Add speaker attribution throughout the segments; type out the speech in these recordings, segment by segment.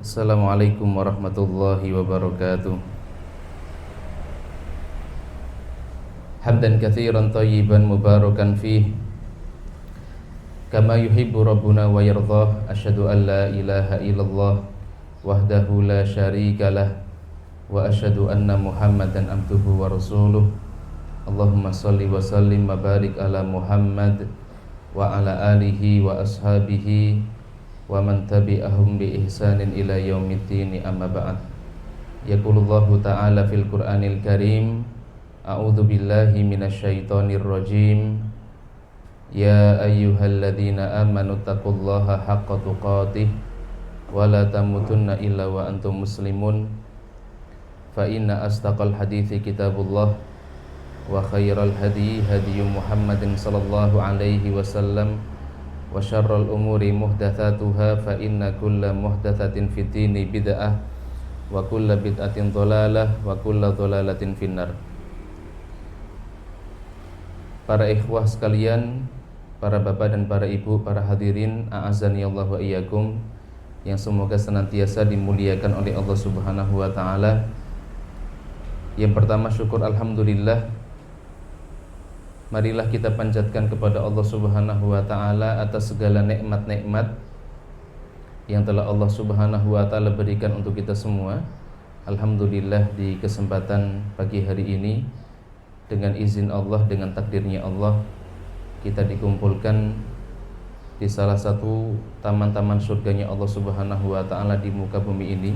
Speaker 1: Assalamualaikum warahmatullahi wabarakatuh. Hamdan katsiran thayyiban mubarakan fih kama yuhibbu rabbuna wa yardah. Asyhadu an la ilaha illallah wahdahu la syarikalah wa asyhadu anna Muhammadan abduhu wa rasuluh. Allahumma shalli wa sallim wa barik ala Muhammad wa ala alihi wa ashabihi wa man tabi'ahum bi ihsanin ila yaumiddin, amma ba'd. Yaqulullahu ta'ala fil Qur'anil Karim, a'udzu billahi minasyaitonir rajim. Ya ayyuhalladzina amanu taqullaha haqqa tuqatih wa la tamutunna illa wa antum muslimun. Fa inna astaqal hadithi kitabullah wa khairal hadi hadiyu Muhammadin sallallahu alaihi wasallam wa syarrul umuri muhdatsatuha fa inna kulla muhdatsatin fid dini bid'ah wa kulla bid'atin dhalalah wa kulla dhalalatin finnar. Para ikhwah sekalian, para bapak dan para ibu, para hadirin a'azani Allah wa iyyakum, yang semoga senantiasa dimuliakan oleh Allah Subhanahu wa taala. Yang pertama, syukur alhamdulillah. Marilah kita panjatkan kepada Allah Subhanahu wa ta'ala atas segala nikmat-nikmat yang telah Allah Subhanahu wa ta'ala berikan untuk kita semua. Alhamdulillah, di kesempatan pagi hari ini, dengan izin Allah, dengan takdirnya Allah, kita dikumpulkan di salah satu taman-taman surganya Allah Subhanahu wa ta'ala di muka bumi ini,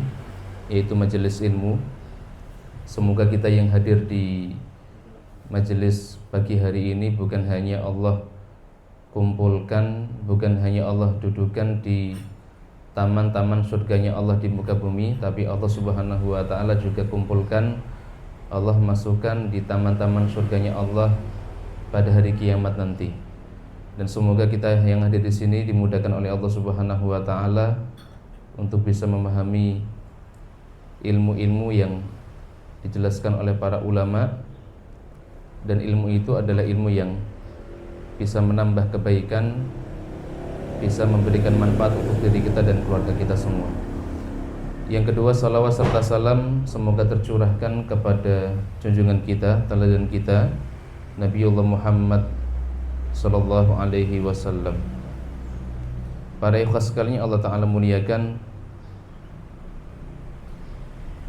Speaker 1: yaitu majelis ilmu. Semoga kita yang hadir di majelis pagi hari ini bukan hanya Allah kumpulkan, bukan hanya Allah dudukan di taman-taman surganya Allah di muka bumi, tapi Allah Subhanahu wa ta'ala juga kumpulkan, Allah masukkan di taman-taman surganya Allah pada hari kiamat nanti. Dan semoga kita yang hadir di sini dimudahkan oleh Allah Subhanahu wa ta'ala untuk bisa memahami ilmu-ilmu yang dijelaskan oleh para ulama. Dan ilmu itu adalah ilmu yang bisa menambah kebaikan, bisa memberikan manfaat untuk diri kita dan keluarga kita semua. Yang kedua, salawat serta salam semoga tercurahkan kepada junjungan kita, teladan kita, Nabiullah Muhammad sallallahu alaihi wasallam. Para ikhlas sekalian Allah Ta'ala muliakan,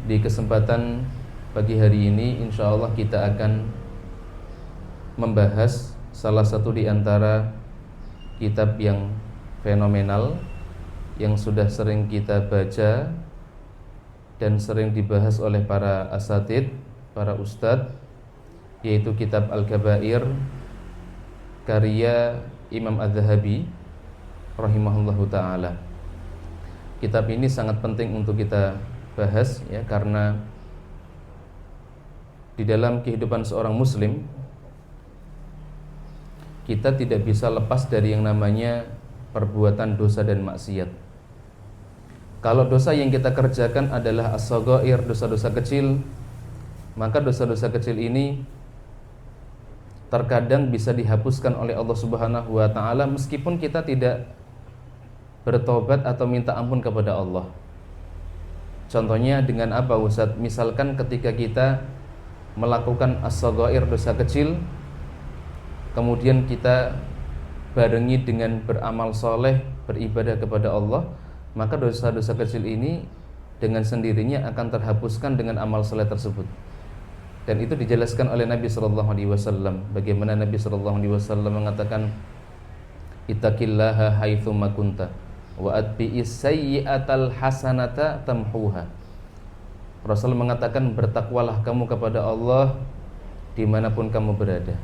Speaker 1: di kesempatan pagi hari ini insyaallah kita akan membahas salah satu di antara kitab yang fenomenal yang sudah sering kita baca dan sering dibahas oleh para asatid, para ustadz, yaitu kitab Al-Kabair karya Imam Az-Zahabi rahimahullahu ta'ala. Kitab ini sangat penting untuk kita bahas, ya, karena di dalam kehidupan seorang muslim kita tidak bisa lepas dari yang namanya perbuatan dosa dan maksiat. Kalau dosa yang kita kerjakan adalah as-shaghair, dosa-dosa kecil, maka dosa-dosa kecil ini terkadang bisa dihapuskan oleh Allah Subhanahu wa ta'ala meskipun kita tidak bertobat atau minta ampun kepada Allah. Contohnya dengan apa, Ustaz? Misalkan ketika kita melakukan as-shaghair, dosa kecil, kemudian kita barengi dengan beramal soleh, beribadah kepada Allah, maka dosa-dosa kecil ini dengan sendirinya akan terhapuskan dengan amal soleh tersebut. Dan itu dijelaskan oleh Nabi sallallahu alaihi wasallam. Bagaimana Nabi sallallahu alaihi wasallam mengatakan, ittaqillaha haitsu ma kunta wa atbi'is sayyi'atal hasanata tamhuha. Rasul mengatakan, bertakwalah kamu kepada Allah dimanapun kamu berada,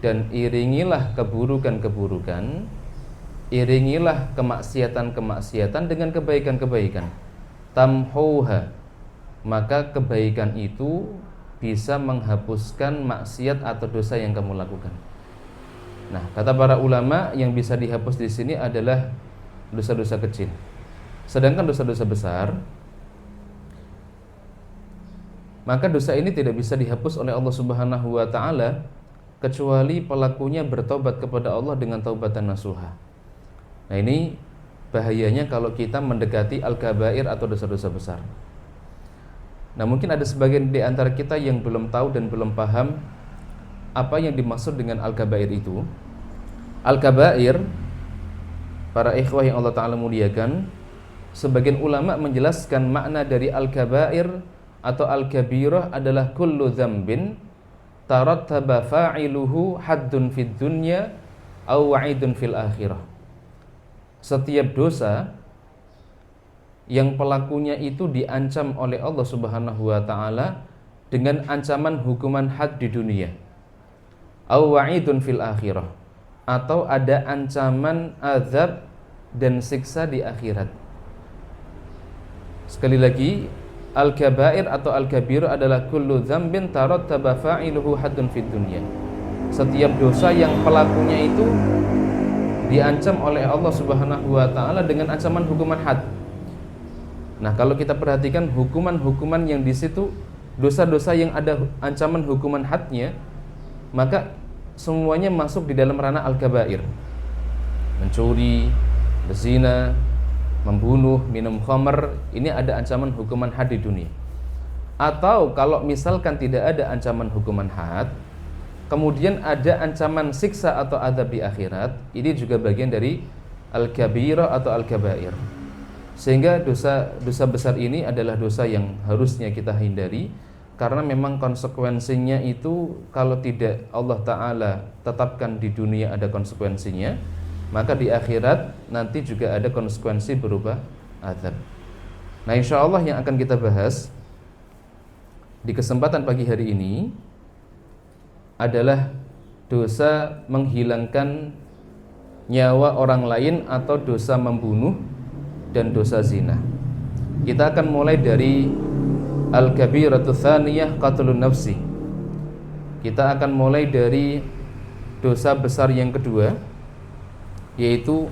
Speaker 1: dan iringilah keburukan-keburukan, iringilah kemaksiatan-kemaksiatan dengan kebaikan-kebaikan. Tamhuha, maka kebaikan itu bisa menghapuskan maksiat atau dosa yang kamu lakukan. Nah, kata para ulama, yang bisa dihapus di sini adalah dosa-dosa kecil. Sedangkan dosa-dosa besar, maka dosa ini tidak bisa dihapus oleh Allah Subhanahu wa ta'ala kecuali pelakunya bertobat kepada Allah dengan taubatan nasuha. Nah, ini bahayanya kalau kita mendekati al-kabair atau dosa-dosa besar. Nah, mungkin ada sebagian di antara kita yang belum tahu dan belum paham apa yang dimaksud dengan al-kabair itu. Al-kabair, para ikhwah yang Allah Ta'ala muliakan, sebagian ulama menjelaskan makna dari al-kabair atau al-kabirah adalah kullu dzambin tarattaba fa'iluhu haddun fid dunya aw wa'idun fil akhirah. Setiap dosa yang pelakunya itu diancam oleh Allah Subhanahu wa taala dengan ancaman hukuman had di dunia, aw wa'idun fil akhirah, atau ada ancaman azab dan siksa di akhirat. Sekali lagi, al-kabair atau al-kabir adalah kullu dzambin tarattaba fa'iluhu haddun fid dunya. Setiap dosa yang pelakunya itu diancam oleh Allah Subhanahu wa taala dengan ancaman hukuman had. Nah, kalau kita perhatikan hukuman-hukuman yang di situ, dosa-dosa yang ada ancaman hukuman hadnya, maka semuanya masuk di dalam ranah al-kabair. Mencuri, berzina, membunuh, minum khamr, ini ada ancaman hukuman had di dunia. Atau kalau misalkan tidak ada ancaman hukuman had, kemudian ada ancaman siksa atau azab di akhirat, ini juga bagian dari al-kabirah atau al-kabair. Sehingga dosa besar ini adalah dosa yang harusnya kita hindari, karena memang konsekuensinya itu kalau tidak Allah Ta'ala tetapkan di dunia ada konsekuensinya, maka di akhirat nanti juga ada konsekuensi berupa azab. Nah, insya Allah yang akan kita bahas di kesempatan pagi hari ini adalah dosa menghilangkan nyawa orang lain atau dosa membunuh dan dosa zina. Kita akan mulai dari al-kabiratu tsaniyah qatlun nafsi. Kita akan mulai dari dosa besar yang kedua, yaitu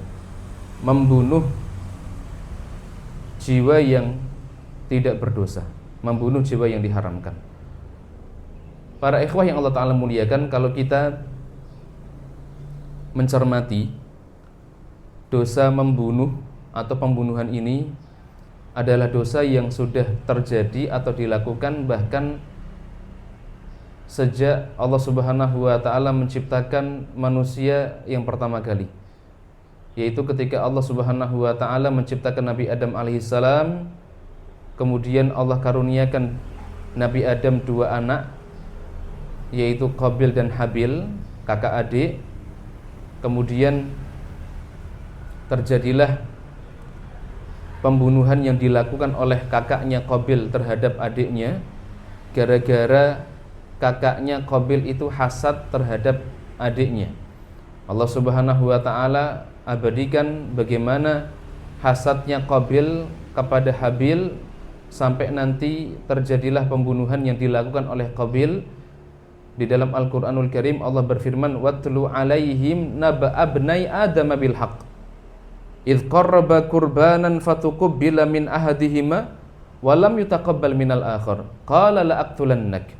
Speaker 1: membunuh jiwa yang tidak berdosa, membunuh jiwa yang diharamkan. Para ikhwah yang Allah Ta'ala muliakan, kalau kita mencermati dosa membunuh atau pembunuhan ini adalah dosa yang sudah terjadi atau dilakukan bahkan sejak Allah Subhanahu wa taala menciptakan manusia yang pertama kali, yaitu ketika Allah Subhanahu wa taala menciptakan Nabi Adam alaihissalam. Kemudian Allah karuniakan Nabi Adam dua anak, yaitu Qabil dan Habil, kakak adik. Kemudian terjadilah pembunuhan yang dilakukan oleh kakaknya Qabil terhadap adiknya, gara-gara kakaknya Qabil itu hasad terhadap adiknya. Allah Subhanahu wa taala abadikan bagaimana hasadnya Qabil kepada Habil sampai nanti terjadilah pembunuhan yang dilakukan oleh Qabil. Di dalam Al-Qur'anul Karim Allah berfirman, "Watlu 'alaihim naba abnai Adam bil haqq idz qarraba qurbanan fatuqbila min ahadihima wa lam yutaqabbal minal akhar qala la aqtulannak."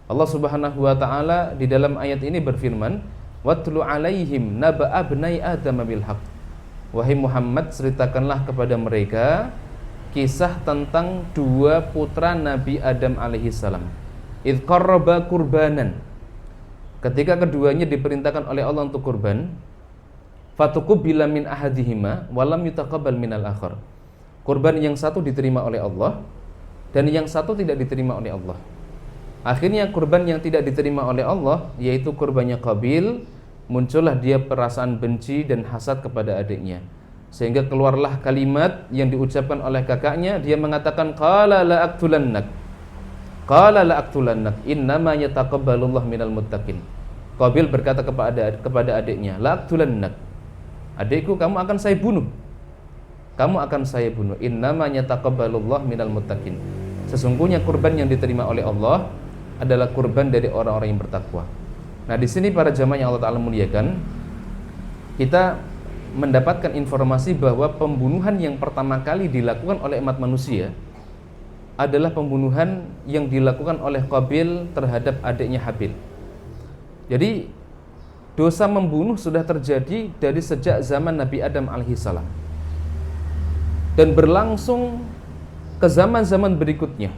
Speaker 1: Allah Subhanahu wa taala di dalam ayat ini berfirman, "Watlu 'alaihim naba abnai Adam bil haqq." Wahai Muhammad, ceritakanlah kepada mereka kisah tentang dua putra Nabi Adam alaihi salam. Idz qarraba qurbanan, ketika keduanya diperintahkan oleh Allah untuk kurban, fatuqbila min ahadihima wa lam yutaqabbal minal akhar. Kurban yang satu diterima oleh Allah dan yang satu tidak diterima oleh Allah. Akhirnya kurban yang tidak diterima oleh Allah, yaitu kurbannya Qabil, muncullah dia perasaan benci dan hasad kepada adiknya, sehingga keluarlah kalimat yang diucapkan oleh kakaknya. Dia mengatakan, qala la aqtulannak, qala la aqtulannak innama yataqabbalullah minal muttaqin. Qabil berkata kepada adiknya, la aqtulannak, adikku, kamu akan saya bunuh. Kamu akan saya bunuh. Innama yataqabbalullah minal muttaqin. Sesungguhnya kurban yang diterima oleh Allah adalah kurban dari orang-orang yang bertakwa. Nah, di sini para jamaah yang Allah Ta'ala muliakan, kita mendapatkan informasi bahwa pembunuhan yang pertama kali dilakukan oleh umat manusia adalah pembunuhan yang dilakukan oleh Qabil terhadap adiknya Habil. Jadi dosa membunuh sudah terjadi dari sejak zaman Nabi Adam alaihissalam. dan berlangsung ke zaman-zaman berikutnya,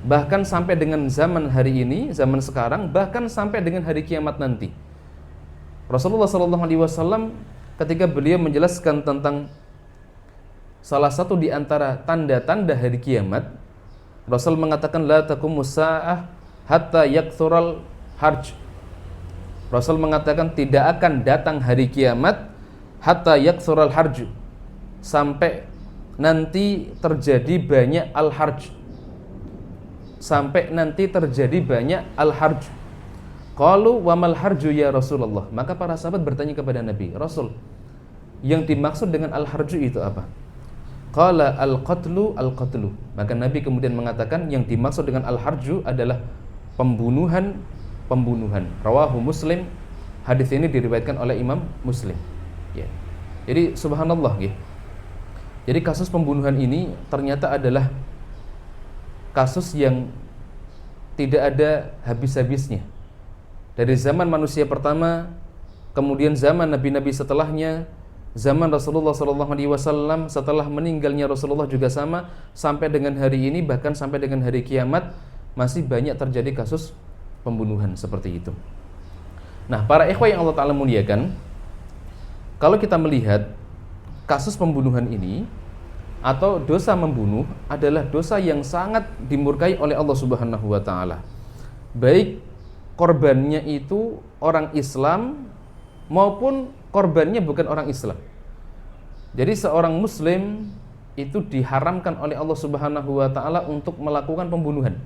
Speaker 1: bahkan sampai dengan zaman hari ini, zaman sekarang, bahkan sampai dengan hari kiamat nanti. Rasulullah SAW ketika beliau menjelaskan tentang salah satu di antara tanda-tanda hari kiamat, Rasul mengatakan la taqumus sa'ah hatta yakthural harj. Rasul mengatakan tidak akan datang hari kiamat hatta yakthural harj, sampai nanti terjadi banyak al-harj. Sampai nanti terjadi banyak al-harj. Qalu wa mal harju ya Rasulullah. Maka para sahabat bertanya kepada Nabi, Rasul, yang dimaksud dengan al-harju itu apa? Qala al-qatlu al-qatlu. Maka Nabi kemudian mengatakan yang dimaksud dengan al-harju adalah pembunuhan. Rawahu Muslim. Hadis ini diriwayatkan oleh Imam Muslim. Ya. Jadi subhanallah ya. Jadi kasus pembunuhan ini ternyata adalah kasus yang tidak ada habis-habisnya. Dari zaman manusia pertama, kemudian zaman nabi-nabi setelahnya, zaman Rasulullah SAW, setelah meninggalnya Rasulullah juga sama, sampai dengan hari ini, bahkan sampai dengan hari kiamat, masih banyak terjadi kasus pembunuhan seperti itu. Nah, para ikhwah yang Allah Ta'ala muliakan, kalau kita melihat kasus pembunuhan ini atau dosa membunuh adalah dosa yang sangat dimurkai oleh Allah Subhanahu wa Ta'ala. Baik korbannya itu orang Islam maupun korbannya bukan orang Islam. Jadi seorang muslim itu diharamkan oleh Allah Subhanahu wa Ta'ala untuk melakukan pembunuhan.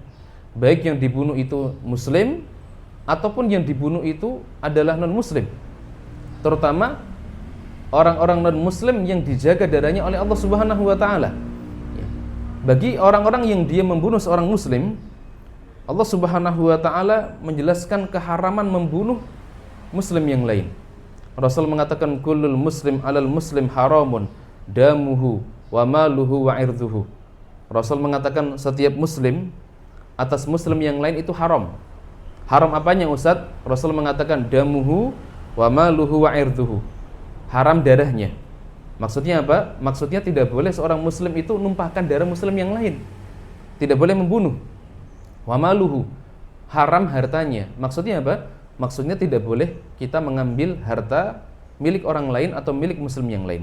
Speaker 1: Baik yang dibunuh itu muslim ataupun yang dibunuh itu adalah non-muslim. Terutama orang-orang non-muslim yang dijaga darahnya oleh Allah Subhanahu wa Ta'ala. Bagi orang-orang yang dia membunuh seorang muslim, Allah Subhanahu wa Ta'ala menjelaskan keharaman membunuh muslim yang lain. Rasul mengatakan kullul muslim alal muslim haramun damuhu wa maluhu wa irduhu. Rasul mengatakan setiap muslim atas muslim yang lain itu haram. Haram apanya Ustaz? Rasul mengatakan damuhu wa maluhu wa irduhu. Haram darahnya. Maksudnya apa? Maksudnya tidak boleh seorang muslim itu numpahkan darah muslim yang lain. Tidak boleh membunuh. Wa maluhu, haram hartanya. Maksudnya apa? Maksudnya tidak boleh kita mengambil harta milik orang lain atau milik muslim yang lain.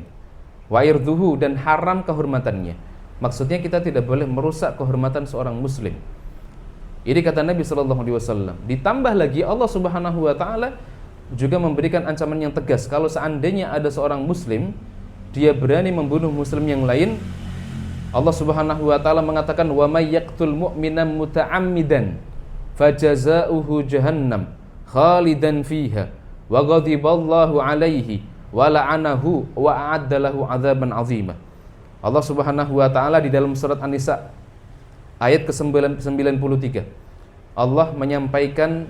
Speaker 1: Wa irduhu, dan haram kehormatannya. Maksudnya kita tidak boleh merusak kehormatan seorang muslim. Ini kata Nabi SAW. Ditambah lagi Allah Subhanahu wa Ta'ala juga memberikan ancaman yang tegas. Kalau seandainya ada seorang muslim, dia berani membunuh muslim yang lain, Allah Subhanahu wa Ta'ala mengatakan wa may yaqtul mu'mina muta'ammidan fajaza'uhu jahannam khalidan fiha wa ghadiballahu alaihi wa la'anahu wa a'adda lahu 'adzaban 'azima. Allah Subhanahu wa Ta'ala di dalam surat An-Nisa ayat ke-93, Allah menyampaikan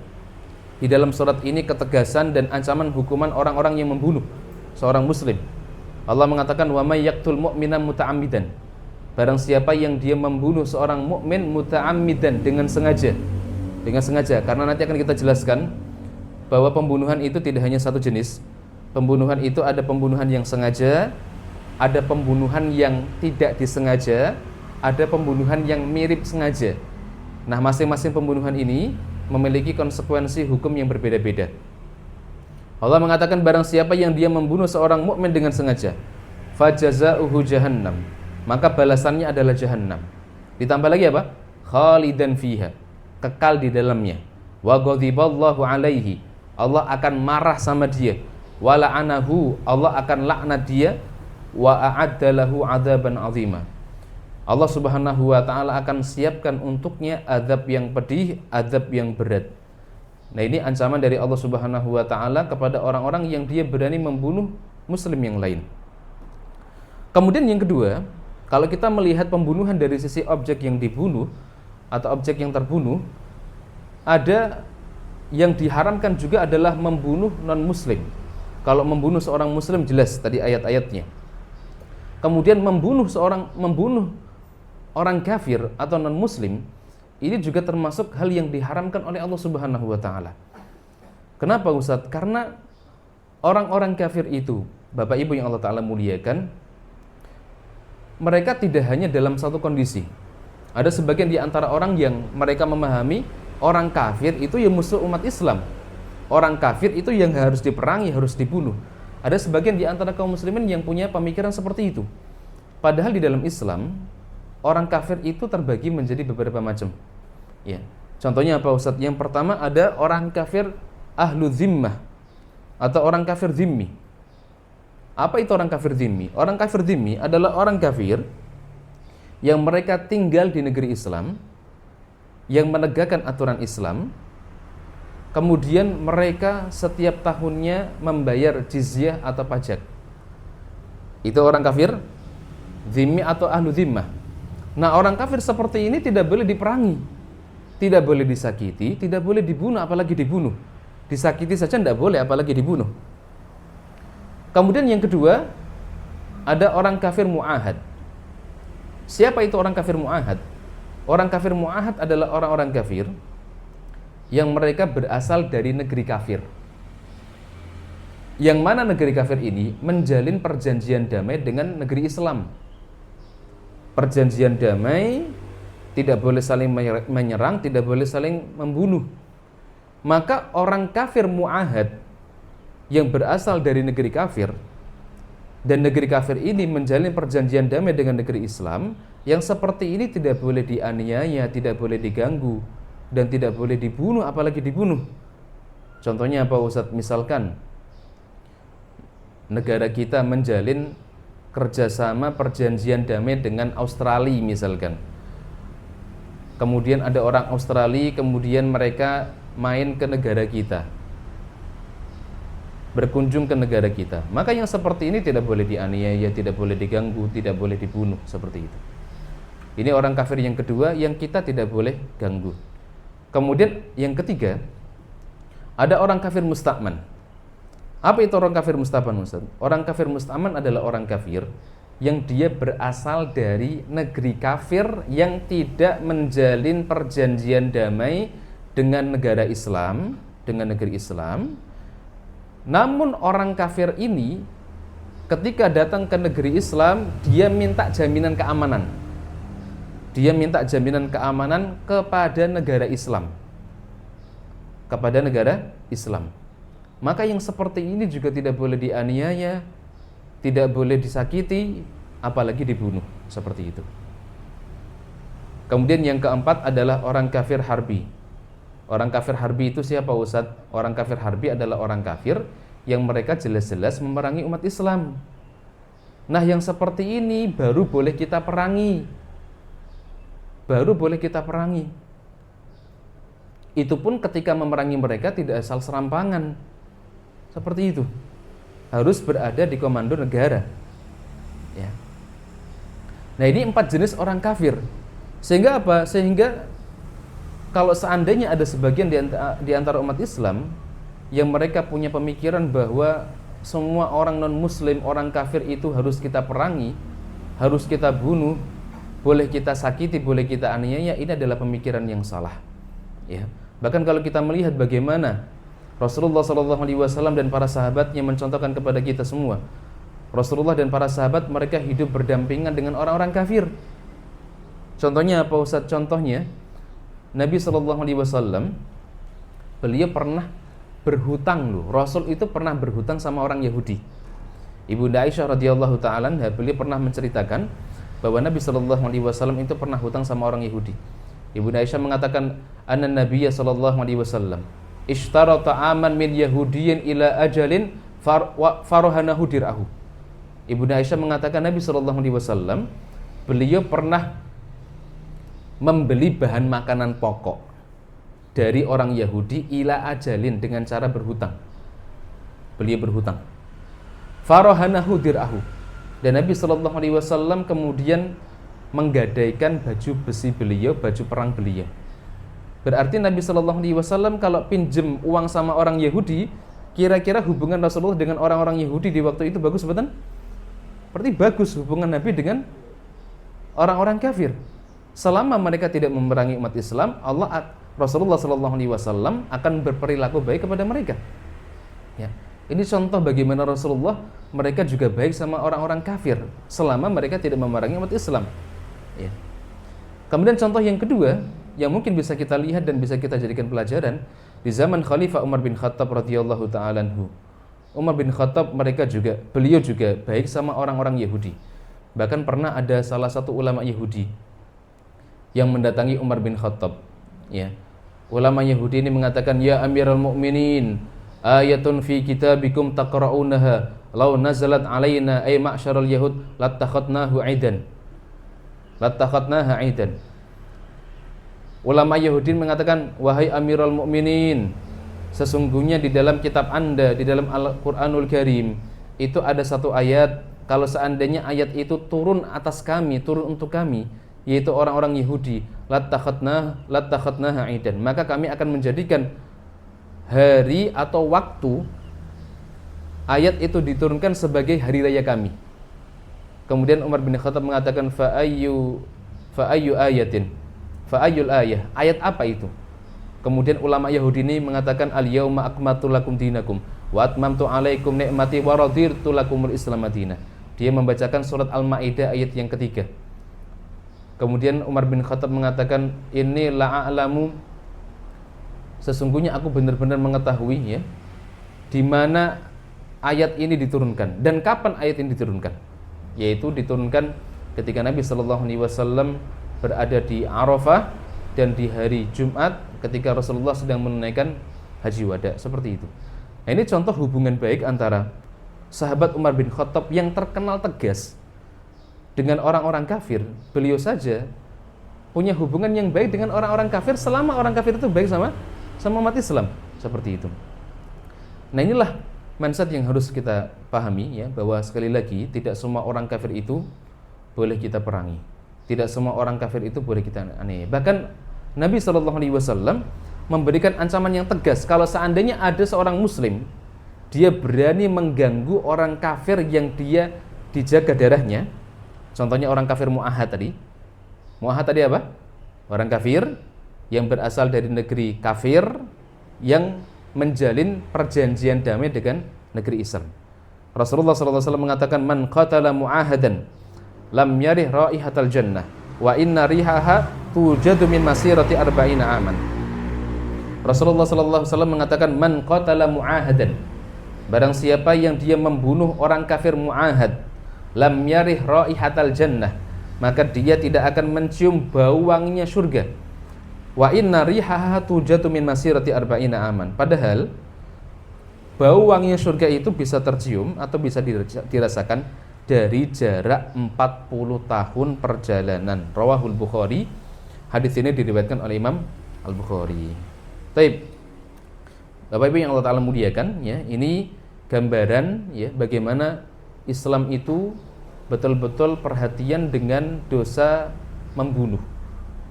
Speaker 1: di dalam surat ini ketegasan dan ancaman hukuman orang-orang yang membunuh seorang muslim. Allah mengatakan wa may yaqtul mu'mina muta'ammidan, barang siapa yang dia membunuh seorang mukmin muta'ammidan, dengan sengaja. Dengan sengaja, karena nanti akan kita jelaskan bahwa pembunuhan itu tidak hanya satu jenis. Pembunuhan itu ada pembunuhan yang sengaja, ada pembunuhan yang tidak disengaja, ada pembunuhan yang mirip sengaja. Nah, masing-masing pembunuhan ini memiliki konsekuensi hukum yang berbeda-beda. Allah mengatakan barang siapa yang dia membunuh seorang mukmin dengan sengaja, fajaza'uhu jahannam, maka balasannya adalah jahannam. Ditambah lagi apa? Khalidan fiha, kekal di dalamnya. Wa ghadiballahu alaihi, Allah akan marah sama dia. Wa la'anahu, Allah akan laknat dia. Wa a'adda lahu 'adzaban 'azima, Allah Subhanahu wa Ta'ala akan siapkan untuknya azab yang pedih, azab yang berat. Nah, ini ancaman dari Allah Subhanahu wa Ta'ala kepada orang-orang yang dia berani membunuh muslim yang lain. Kemudian yang kedua, kalau kita melihat pembunuhan dari sisi objek yang dibunuh atau objek yang terbunuh, ada yang diharamkan juga adalah membunuh non-muslim. Kalau membunuh seorang muslim jelas tadi ayat-ayatnya. Kemudian membunuh orang kafir atau non-muslim, ini juga termasuk hal yang diharamkan oleh Allah Subhanahu wa Ta'ala. Kenapa Ustaz? Karena orang-orang kafir itu, Bapak Ibu yang Allah Ta'ala muliakan, mereka tidak hanya dalam satu kondisi. Ada sebagian di antara orang yang mereka memahami orang kafir itu ya musuh umat Islam. Orang kafir itu yang harus diperangi, harus dibunuh. Ada sebagian di antara kaum muslimin yang punya pemikiran seperti itu. Padahal di dalam Islam, orang kafir itu terbagi menjadi beberapa macam. Ya. Contohnya apa Ustaz? Yang pertama ada orang kafir ahlu zimmah atau orang kafir zimmi. Apa itu orang kafir zimmi? Orang kafir zimmi adalah orang kafir yang mereka tinggal di negeri Islam, yang menegakkan aturan Islam, kemudian mereka setiap tahunnya membayar jizyah atau pajak. Itu orang kafir zimmi atau ahlu zimmah. Nah, orang kafir seperti ini tidak boleh diperangi, tidak boleh disakiti, tidak boleh dibunuh, apalagi dibunuh. Disakiti saja tidak boleh, apalagi dibunuh. Kemudian yang kedua, ada orang kafir mu'ahad. Siapa itu orang kafir mu'ahad? Orang kafir mu'ahad adalah orang-orang kafir yang mereka berasal dari negeri kafir. Yang mana negeri kafir ini menjalin perjanjian damai dengan negeri Islam. Perjanjian damai, tidak boleh saling menyerang, tidak boleh saling membunuh. Maka orang kafir mu'ahad yang berasal dari negeri kafir, dan negeri kafir ini menjalin perjanjian damai dengan negeri Islam, yang seperti ini tidak boleh dianiaya, tidak boleh diganggu, dan tidak boleh dibunuh, apalagi dibunuh. Contohnya apa Ustaz? Misalkan negara kita menjalin kerjasama perjanjian damai dengan Australia misalkan. Kemudian ada orang Australia, kemudian mereka main ke negara kita, berkunjung ke negara kita. Maka yang seperti ini tidak boleh dianiaya, tidak boleh diganggu, tidak boleh dibunuh, seperti itu. Ini orang kafir yang kedua yang kita tidak boleh ganggu. Kemudian yang ketiga, ada orang kafir musta'man. Apa itu orang kafir musta'man, Ustaz? Orang kafir musta'man adalah orang kafir yang dia berasal dari negeri kafir yang tidak menjalin perjanjian damai dengan negara Islam, dengan negeri Islam. Namun orang kafir ini ketika datang ke negeri Islam, dia minta jaminan keamanan. Dia minta jaminan keamanan kepada negara Islam. Kepada negara Islam. Maka yang seperti ini juga tidak boleh dianiaya, tidak boleh disakiti, apalagi dibunuh, seperti itu. Kemudian yang keempat adalah orang kafir harbi. Orang kafir harbi itu siapa Ustaz? Orang kafir harbi adalah orang kafir yang mereka jelas-jelas memerangi umat Islam. Nah, yang seperti ini baru boleh kita perangi. Baru boleh kita perangi. Itu pun ketika memerangi mereka tidak asal serampangan. Seperti itu. Harus berada di komando negara. Ya. Nah, ini 4 jenis orang kafir. Sehingga apa? Sehingga kalau seandainya ada sebagian di antara umat Islam yang mereka punya pemikiran bahwa semua orang non-muslim, orang kafir itu harus kita perangi, harus kita bunuh, boleh kita sakiti, boleh kita aniaya, ini adalah pemikiran yang salah. Ya. Bahkan kalau kita melihat bagaimana Rasulullah SAW dan para sahabatnya mencontohkan kepada kita semua, Rasulullah dan para sahabat mereka hidup berdampingan dengan orang-orang kafir. Contohnya apa Ustaz? Contohnya Nabi SAW, beliau pernah berhutang loh. Rasul itu pernah berhutang sama orang Yahudi. Ibunda Aisyah radhiyallahu ta'ala, beliau pernah menceritakan bahwa Nabi SAW itu pernah hutang sama orang Yahudi. Ibunda Aisyah mengatakan, anna Nabiyya SAW ishtara ta'aman min Yahudiyyin ila ajalin farohanahu dir'ahu. Ibunda Aisyah mengatakan Nabi SAW, beliau pernah membeli bahan makanan pokok dari orang Yahudi ila ajalin dengan cara berhutang. Beliau berhutang. Farohanahu dir'ahu. Dan Nabi SAW kemudian menggadaikan baju besi beliau, baju perang beliau. Berarti Nabi SAW kalau pinjem uang sama orang Yahudi, kira-kira hubungan Rasulullah dengan orang-orang Yahudi di waktu itu bagus betul? Berarti bagus hubungan Nabi dengan orang-orang kafir. Selama mereka tidak memerangi umat Islam, Rasulullah SAW akan berperilaku baik kepada mereka. Ya. Ini contoh bagaimana Rasulullah mereka juga baik sama orang-orang kafir selama mereka tidak memerangi umat Islam. Ya. Kemudian contoh yang kedua yang mungkin bisa kita lihat dan bisa kita jadikan pelajaran di zaman Khalifah Umar bin Khattab radhiyallahu ta'ala anhu. Umar bin Khattab beliau juga baik sama orang-orang Yahudi. Bahkan pernah ada salah satu ulama Yahudi yang mendatangi Umar bin Khattab. Ya. Ulama Yahudi ini mengatakan, "Ya Amirul Mukminin, ayatun fi kitabikum taqra'unaha law nazalat alaina ay ma'syaral yahud lattakhadnahu 'aidan." Lattakhadnaha 'aidan. Ulama Yahudi mengatakan, "Wahai Amirul Mukminin, sesungguhnya di dalam kitab Anda, di dalam Al-Qur'anul Karim, itu ada satu ayat, kalau seandainya ayat itu turun atas kami, turun untuk kami, yaitu orang-orang Yahudi, lattakhadnaha 'aidan, maka kami akan menjadikan hari atau waktu ayat itu diturunkan sebagai hari raya kami." Kemudian Umar bin Khattab mengatakan, fa ayyu ayatin, fa ayyul ayah, ayat apa itu? Kemudian ulama Yahudi ini mengatakan, al-yauma akmaltu lakum dinakum wa atmamtu alaikum ni'mati wa raditu lakumul Islam madinah. Dia membacakan surat Al-Maidah ayat yang ketiga. Kemudian Umar bin Khattab mengatakan, ini la'alamu, sesungguhnya aku benar-benar mengetahui ya, di mana ayat ini diturunkan dan kapan ayat ini diturunkan. Yaitu diturunkan ketika Nabi SAW berada di Arafah dan di hari Jumat ketika Rasulullah sedang menunaikan haji wada, seperti itu. Nah, ini contoh hubungan baik antara sahabat Umar bin Khattab yang terkenal tegas dengan orang-orang kafir. Beliau saja punya hubungan yang baik dengan orang-orang kafir selama orang kafir itu baik sama umat Islam, seperti itu. Nah, inilah mindset yang harus kita pahami ya, bahwa sekali lagi tidak semua orang kafir itu boleh kita perangi. Tidak semua orang kafir itu boleh kita aniaya. Bahkan Nabi SAW memberikan ancaman yang tegas kalau seandainya ada seorang muslim dia berani mengganggu orang kafir yang dia dijaga darahnya. Contohnya orang kafir mu'ahad tadi. Mu'ahad tadi apa? Orang kafir yang berasal dari negeri kafir yang menjalin perjanjian damai dengan negeri Islam. Rasulullah SAW mengatakan, man qatala mu'ahadan lam yarih raihatal jannah wa inna rihaha tujadu min masirati arba'ina aman. Rasulullah SAW mengatakan, man qatala mu'ahadan, barang siapa yang dia membunuh orang kafir mu'ahad, lam yarih raihatal jannah, maka dia tidak akan mencium bau wanginya surga. Wa inna rihaha tujadu min masirati arba'ina aman. Padahal bau wanginya surga itu bisa tercium atau bisa dirasakan dari jarak 40 tahun perjalanan. Rawahul Bukhari. Hadis ini diriwayatkan oleh Imam Al-Bukhari. Baik. Bapak Ibu yang Allah Ta'ala muliakan ya, ini gambaran ya bagaimana Islam itu betul-betul perhatian dengan dosa membunuh.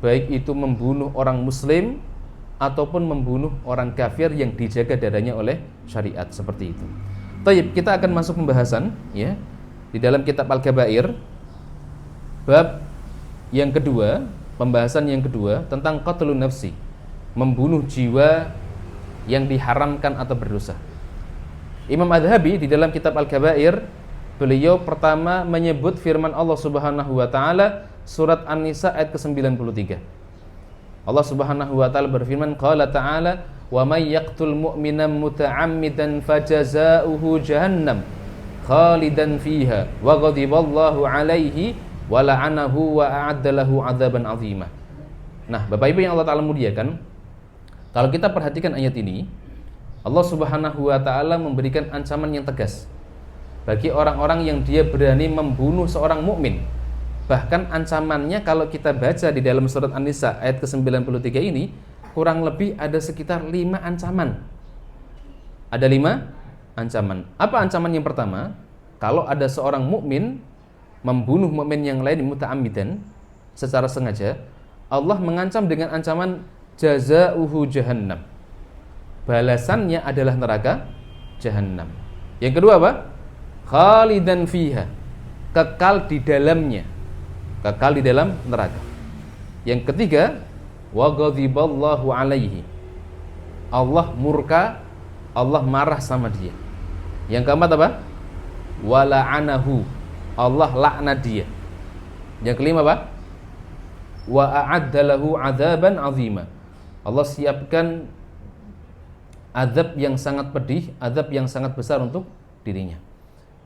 Speaker 1: Baik itu membunuh orang muslim ataupun membunuh orang kafir yang dijaga darahnya oleh syariat, seperti itu. Baik, kita akan masuk pembahasan ya di dalam kitab Al-Kabair bab yang kedua, pembahasan yang kedua tentang qatlun nafsi, membunuh jiwa yang diharamkan atau berdosa. Imam Adz-Dzahabi di dalam kitab Al-Kabair, beliau pertama menyebut firman Allah Subhanahu wa taala surat An-Nisa ayat ke-93. Allah Subhanahu wa taala berfirman, qala ta'ala, wa may yaqtul mu'mina muta'ammidan fajazaohu jahannam khalidan fiha wa ghadiballahu alaihi wa la'anahu wa a'adda lahu 'adzaban 'azima. Nah, Bapak Ibu yang Allah Ta'ala muliakan, kalau kita perhatikan ayat ini, Allah Subhanahu wa taala memberikan ancaman yang tegas bagi orang-orang yang dia berani membunuh seorang mukmin. Bahkan ancamannya kalau kita baca di dalam surat An-Nisa ayat ke-93 ini, kurang lebih ada sekitar 5 ancaman. Ada 5 ancaman. Apa ancaman yang pertama? Kalau ada seorang mukmin membunuh mukmin yang lain muta'ammidan, secara sengaja, Allah mengancam dengan ancaman jazaohu jahannam. Balasannya adalah neraka jahannam. Yang kedua apa? Khalidan fiha, kekal di dalamnya, kekal di dalam neraka. Yang ketiga, wa ghadiballahu alaihi, Allah murka, Allah marah sama dia. Yang keempat apa? wa la'anahu, Allah laknat dia. Yang kelima apa? Wa a'adda lahu 'adzaban 'azima, Allah siapkan azab yang sangat pedih, azab yang sangat besar untuk dirinya.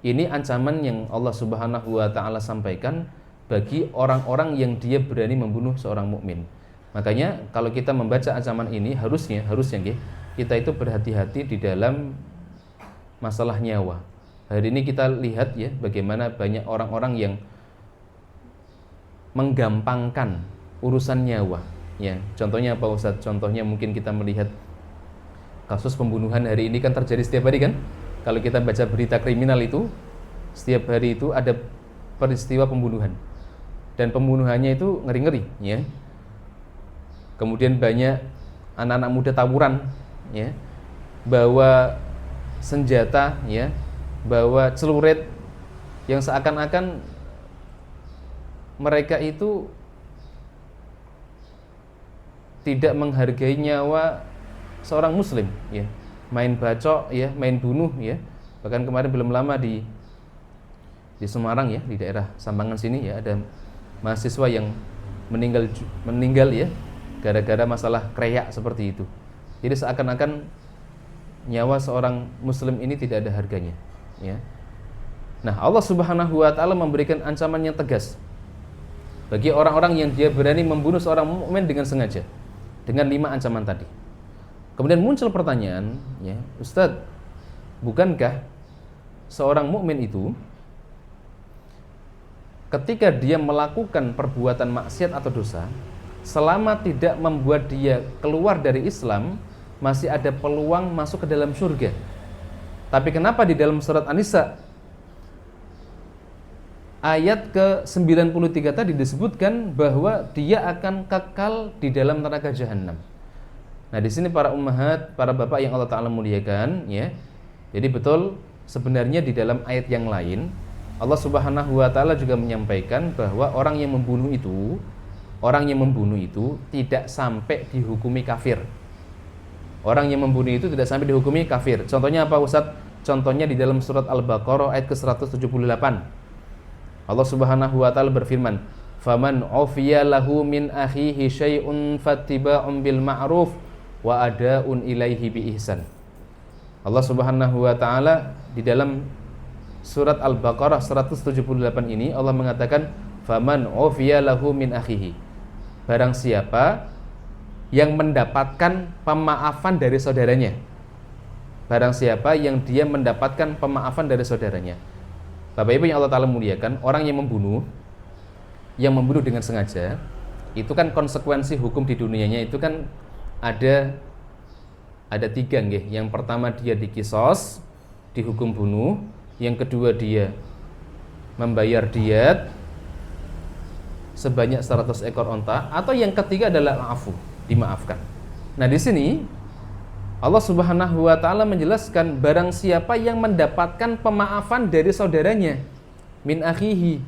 Speaker 1: Ini ancaman yang Allah Subhanahu wa taala sampaikan bagi orang-orang yang dia berani membunuh seorang mukmin. Makanya kalau kita membaca ancaman ini harusnya kita itu berhati-hati di dalam masalah nyawa. Hari ini kita lihat ya bagaimana banyak orang-orang yang menggampangkan urusan nyawa. Ya, contohnya apa Ustaz? Contohnya mungkin kita melihat kasus pembunuhan hari ini kan terjadi setiap hari kan? Kalau kita baca berita kriminal itu setiap hari itu ada peristiwa pembunuhan. Dan pembunuhannya itu ngeri-ngeri ya. Kemudian banyak anak-anak muda tawuran ya. Bawa senjata ya, bawa celurit yang seakan-akan mereka itu tidak menghargai nyawa seorang muslim ya. Main bacok ya, main bunuh ya. Bahkan kemarin belum lama di Semarang ya, di daerah Sambangan sini ya, ada mahasiswa yang meninggal ya gara-gara masalah kreyak seperti itu. Jadi seakan-akan nyawa seorang muslim ini tidak ada harganya ya. Nah, Allah Subhanahu wa taala memberikan ancaman yang tegas bagi orang-orang yang dia berani membunuh seorang mukmin dengan sengaja, dengan 5 ancaman tadi. Kemudian muncul pertanyaan, ya, Ustadz, bukankah seorang mukmin itu ketika dia melakukan perbuatan maksiat atau dosa, selama tidak membuat dia keluar dari Islam, masih ada peluang masuk ke dalam surga? Tapi kenapa di dalam surat An-Nisa ayat ke-93 tadi disebutkan bahwa dia akan kekal di dalam neraka jahanam? Nah, di sini para ummahat, para bapak yang Allah Ta'ala muliakan ya. Jadi betul, sebenarnya di dalam ayat yang lain Allah Subhanahu wa taala juga menyampaikan bahwa orang yang membunuh itu tidak sampai dihukumi kafir. Orang yang membunuh itu tidak sampai dihukumi kafir. Contohnya apa Ustaz? Contohnya di dalam surat Al-Baqarah ayat ke-178. Allah Subhanahu wa taala berfirman, "Faman ufiya lahu min akhihi syai'un fattiba'un bil ma'ruf wa ada'un ilaihi bi ihsan." Allah Subhanahu wa taala di dalam surat Al-Baqarah 178 ini Allah mengatakan, "Faman ufiya lahu min akhihi." Barang siapa yang mendapatkan pemaafan dari saudaranya. Barang siapa yang dia mendapatkan pemaafan dari saudaranya. Bapak Ibu yang Allah Ta'ala muliakan, orang yang membunuh dengan sengaja, itu kan konsekuensi hukum di dunianya itu kan ada 3 nggih. Yang pertama dia dikisos, dihukum bunuh. Yang kedua dia membayar diat sebanyak 100 ekor onta, atau yang ketiga adalah afu, dimaafkan. Nah, di sini Allah Subhanahu wa taala menjelaskan barang siapa yang mendapatkan pemaafan dari saudaranya min akhihi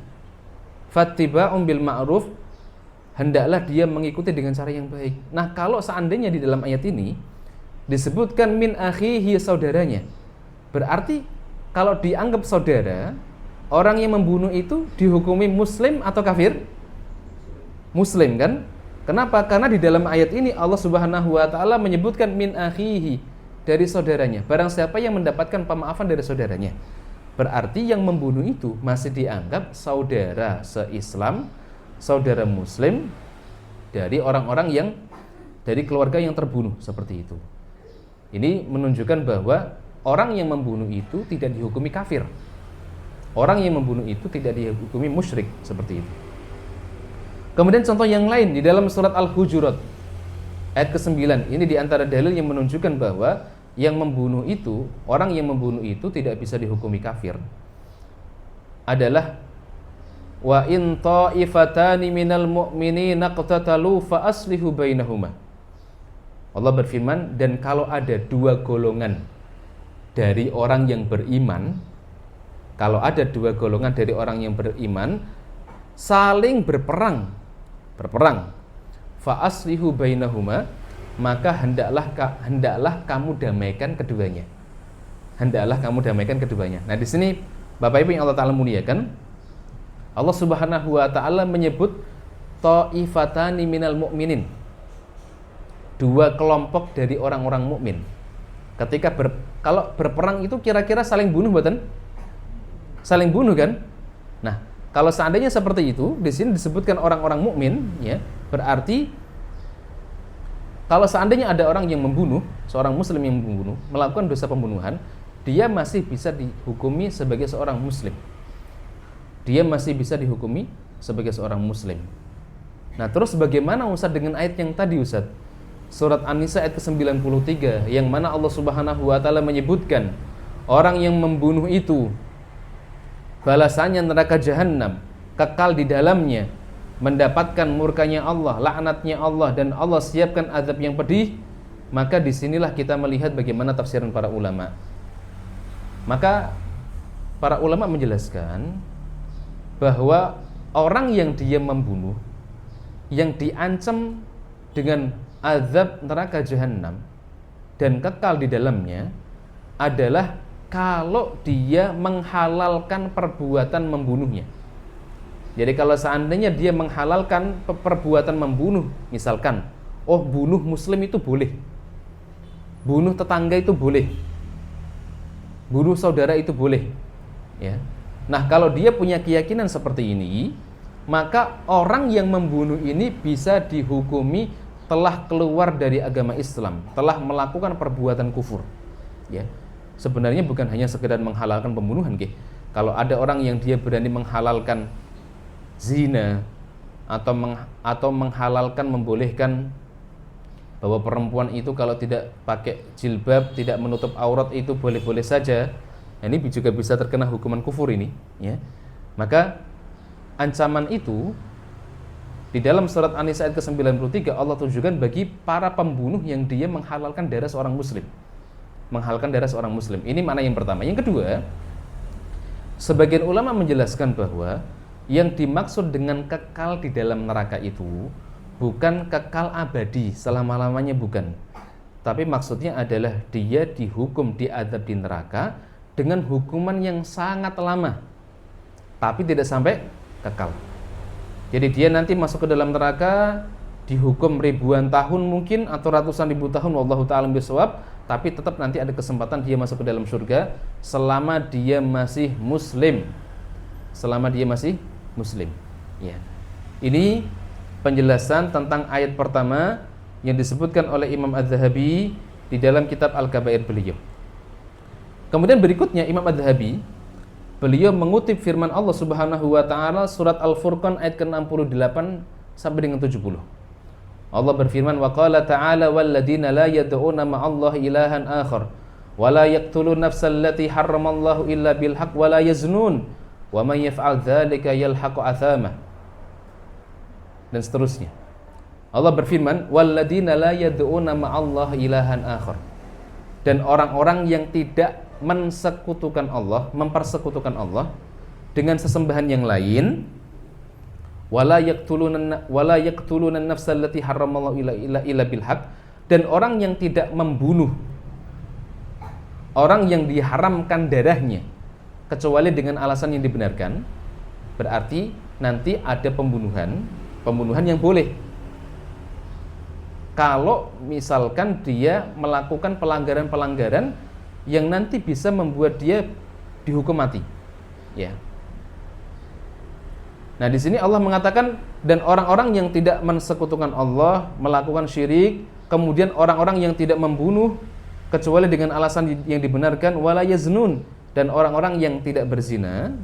Speaker 1: fattiba'un bil ma'ruf, hendaklah dia mengikuti dengan cara yang baik. Nah, kalau seandainya di dalam ayat ini disebutkan min akhihi saudaranya, berarti kalau dianggap saudara, orang yang membunuh itu dihukumi muslim atau kafir? Muslim kan? Kenapa? Karena di dalam ayat ini Allah Subhanahu wa taala menyebutkan min akhihi, dari saudaranya. Barang siapa yang mendapatkan pemaafan dari saudaranya, berarti yang membunuh itu masih dianggap saudara se-Islam, saudara muslim dari orang-orang yang dari keluarga yang terbunuh seperti itu. Ini menunjukkan bahwa orang yang membunuh itu tidak dihukumi kafir. Orang yang membunuh itu tidak dihukumi musyrik seperti itu. Kemudian contoh yang lain di dalam surat Al-Hujurat ayat ke-9. Ini di antara dalil yang menunjukkan bahwa yang membunuh itu, orang yang membunuh itu tidak bisa dihukumi kafir. Adalah wa in ta'ifatani minal mu'minina qatatalu fa aslihu bainahuma. Allah berfirman, dan kalau ada 2 golongan dari orang yang beriman, kalau ada 2 golongan dari orang yang beriman saling berperang, fa aslihu bainahuma, maka hendaklah kamu damaikan keduanya. Hendaklah kamu damaikan keduanya. Nah, di sini Bapak Ibu yang Allah Ta'ala muliakan, Allah Subhanahu wa Ta'ala menyebut ta'ifatani minal mu'minin, dua kelompok dari orang-orang mukmin. Ketika kalau berperang itu kira-kira saling bunuh buatan? Saling bunuh kan? Nah, kalau seandainya seperti itu, di sini disebutkan orang-orang mukmin, ya, berarti kalau seandainya ada orang yang membunuh, seorang muslim yang membunuh, melakukan dosa pembunuhan, dia masih bisa dihukumi sebagai seorang muslim. Dia masih bisa dihukumi sebagai seorang muslim. Nah, terus bagaimana Ustaz dengan ayat yang tadi, Ustaz? Surat An-Nisa ayat ke-93, yang mana Allah Subhanahu wa Ta'ala menyebutkan orang yang membunuh itu balasannya neraka jahanam, kekal di dalamnya, mendapatkan murkanya Allah, laknatnya Allah, dan Allah siapkan azab yang pedih. Maka disinilah kita melihat bagaimana tafsiran para ulama. Maka para ulama menjelaskan bahwa orang yang dia membunuh, yang diancam dengan azab neraka jahanam dan kekal di dalamnya adalah kalau dia menghalalkan perbuatan membunuhnya. Jadi kalau seandainya dia menghalalkan perbuatan membunuh, misalkan, oh bunuh muslim itu boleh, bunuh tetangga itu boleh, bunuh saudara itu boleh, ya. Nah, kalau dia punya keyakinan seperti ini, maka orang yang membunuh ini bisa dihukumi telah keluar dari agama Islam, telah melakukan perbuatan kufur, ya. Sebenarnya bukan hanya sekedar menghalalkan pembunuhan, ke. Kalau ada orang yang dia berani menghalalkan zina atau menghalalkan, membolehkan bahwa perempuan itu kalau tidak pakai jilbab, tidak menutup aurat itu boleh-boleh saja, ini juga bisa terkena hukuman kufur ini, ya. Maka ancaman itu di dalam surat An-Nisa ayat ke-93 Allah tujukan bagi para pembunuh yang dia menghalalkan darah seorang muslim. Menghalalkan darah seorang muslim. Ini makna yang pertama. Yang kedua, sebagian ulama menjelaskan bahwa yang dimaksud dengan kekal di dalam neraka itu bukan kekal abadi selama-lamanya, bukan. Tapi maksudnya adalah dia dihukum, diazab di neraka dengan hukuman yang sangat lama, tapi tidak sampai kekal. Jadi dia nanti masuk ke dalam neraka, dihukum ribuan tahun mungkin atau ratusan ribu tahun, wallahu ta'ala bishawab, tapi tetap nanti ada kesempatan dia masuk ke dalam surga selama dia masih muslim. Selama dia masih muslim, ya. Ini penjelasan tentang ayat pertama yang disebutkan oleh Imam Az-Zahabi di dalam kitab Al-Kabair beliau. Kemudian berikutnya Imam Az-Zahabi beliau mengutip firman Allah Subhanahu wa Ta'ala surat Al-Furqan ayat ke-68 sampai dengan 70. Allah berfirman, wa qala ta'ala walladzina la yad'una ma'allahi ilahan akhar wa la yaqtulun nafsal lati harramallahu illa bil haqq wa la yaznun wa man yaf'al dzalika yalhaqu athama, dan seterusnya. Allah berfirman, walladzina la yad'una ma'allahi ilahan akhar, dan orang-orang yang tidak mensekutukan Allah, mempersekutukan Allah dengan sesembahan yang lain, wala yaqtuluna nafsal lati harramallahu illa bil haqq, dan orang yang tidak membunuh orang yang diharamkan darahnya kecuali dengan alasan yang dibenarkan. Berarti nanti ada pembunuhan yang boleh kalau misalkan dia melakukan pelanggaran-pelanggaran yang nanti bisa membuat dia dihukum mati, ya. Nah, di sini Allah mengatakan, dan orang-orang yang tidak mensekutukan Allah, melakukan syirik, kemudian orang-orang yang tidak membunuh kecuali dengan alasan yang dibenarkan, wala yaznun, dan orang-orang yang tidak berzina,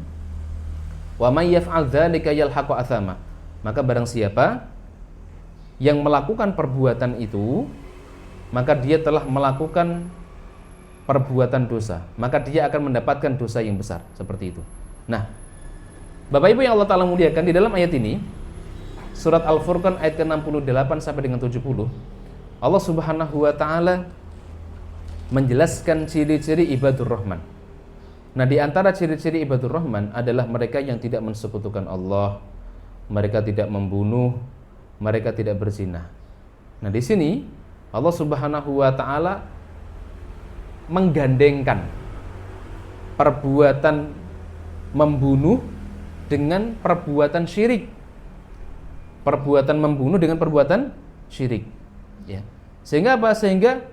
Speaker 1: wa may yaf'al dzalika yalhaqu athama, maka barang siapa yang melakukan perbuatan itu, maka dia telah melakukan perbuatan dosa, maka dia akan mendapatkan dosa yang besar, seperti itu. Nah, Bapak Ibu yang Allah Ta'ala muliakan, di dalam ayat ini surat Al-Furqan ayat ke-68 sampai dengan 70, Allah Subhanahu wa Ta'ala menjelaskan ciri-ciri ibadur rahman. Nah, di antara ciri-ciri ibadur rahman adalah mereka yang tidak mensekutukan Allah, mereka tidak membunuh, mereka tidak berzina. Nah, di sini Allah Subhanahu wa Ta'ala menggandengkan perbuatan membunuh dengan perbuatan syirik. Perbuatan membunuh dengan perbuatan syirik. Ya. Sehingga apa? Sehingga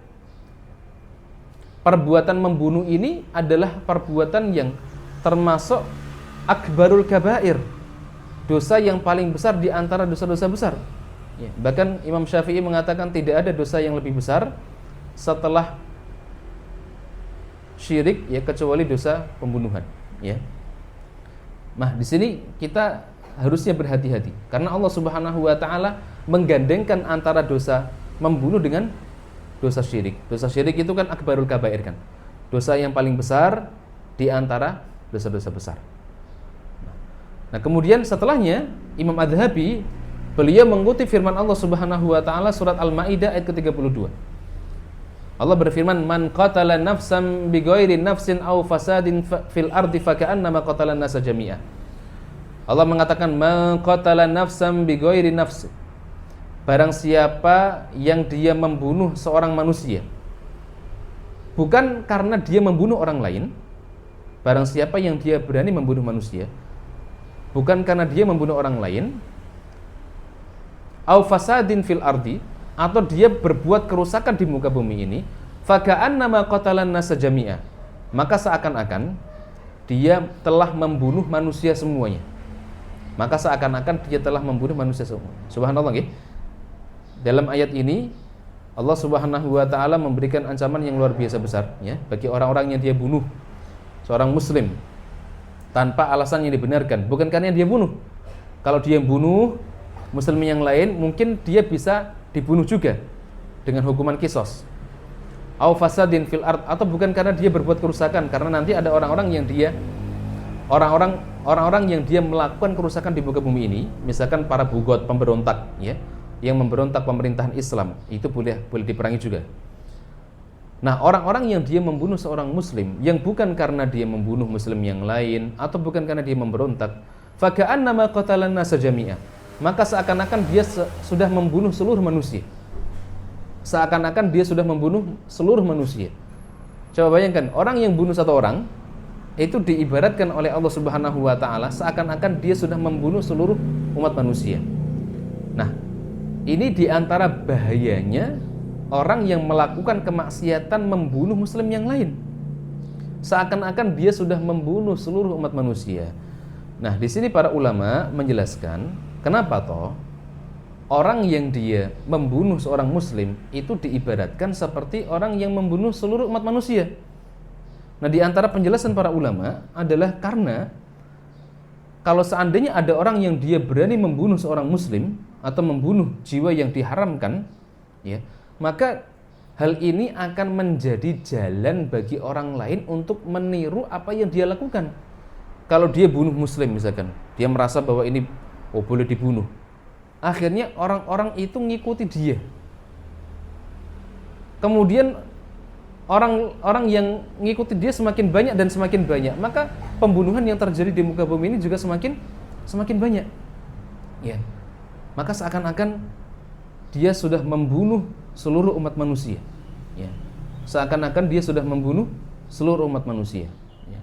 Speaker 1: perbuatan membunuh ini adalah perbuatan yang termasuk akbarul kabair, dosa yang paling besar di antara dosa-dosa besar. Ya. Bahkan Imam Syafi'i mengatakan tidak ada dosa yang lebih besar setelah syirik, ya, kecuali dosa pembunuhan. Ya. Nah, di sini kita harusnya berhati-hati karena Allah Subhanahu wa taala menggandengkan antara dosa membunuh dengan dosa syirik. Dosa syirik itu kan akbarul kabair kan. Dosa yang paling besar di antara dosa-dosa besar. Nah, kemudian setelahnya Imam Adz-Dzahabi beliau mengutip firman Allah Subhanahu wa taala surat Al-Maidah ayat ke-32. Allah berfirman, "Man qatala nafsan bighairi nafsin aw fasadin fil ardi faka'annama qatala an-nasa jami'a." Allah mengatakan, "Man qatala nafsan bighairi nafsin." Barang siapa yang dia membunuh seorang manusia bukan karena dia membunuh orang lain, barang siapa yang dia berani membunuh manusia bukan karena dia membunuh orang lain, aw fasadin fil ardi, atau dia berbuat kerusakan di muka bumi ini, faka'annama qatalan nasa jami'a, maka seakan-akan dia telah membunuh manusia semuanya. Maka seakan-akan dia telah membunuh manusia semua. Subhanallah, nggih. Dalam ayat ini Allah Subhanahu wa taala memberikan ancaman yang luar biasa besar, ya, bagi orang-orang yang dia bunuh seorang muslim tanpa alasan yang dibenarkan, bukan karena dia bunuh. Kalau dia bunuh muslim yang lain, mungkin dia bisa dibunuh juga dengan hukuman qisas. Au fasadin fil ard, atau bukan karena dia berbuat kerusakan, karena nanti ada orang-orang yang dia melakukan kerusakan di muka bumi ini, misalkan para bugot, pemberontak, ya, yang memberontak pemerintahan Islam, itu boleh diperangi juga. Nah, orang-orang yang dia membunuh seorang muslim yang bukan karena dia membunuh muslim yang lain atau bukan karena dia memberontak, faka'annama qatalan nasa jami'a, maka seakan-akan dia sudah membunuh seluruh manusia. Seakan-akan dia sudah membunuh seluruh manusia. Coba bayangkan, orang yang bunuh satu orang itu diibaratkan oleh Allah Subhanahu wa taala seakan-akan dia sudah membunuh seluruh umat manusia. Nah, ini diantara bahayanya orang yang melakukan kemaksiatan membunuh muslim yang lain. Seakan-akan dia sudah membunuh seluruh umat manusia. Nah, di sini para ulama menjelaskan kenapa toh orang yang dia membunuh seorang muslim itu diibaratkan seperti orang yang membunuh seluruh umat manusia. Nah, di antara penjelasan para ulama adalah karena kalau seandainya ada orang yang dia berani membunuh seorang muslim atau membunuh jiwa yang diharamkan, ya, maka hal ini akan menjadi jalan bagi orang lain untuk meniru apa yang dia lakukan. Kalau dia bunuh muslim misalkan, dia merasa bahwa ini boleh dibunuh. Akhirnya orang-orang itu ngikuti dia. Kemudian orang-orang yang ngikuti dia semakin banyak dan semakin banyak, maka pembunuhan yang terjadi di muka bumi ini juga semakin banyak. Ya. Maka seakan-akan dia sudah membunuh seluruh umat manusia. Ya. Seakan-akan dia sudah membunuh seluruh umat manusia. Ya.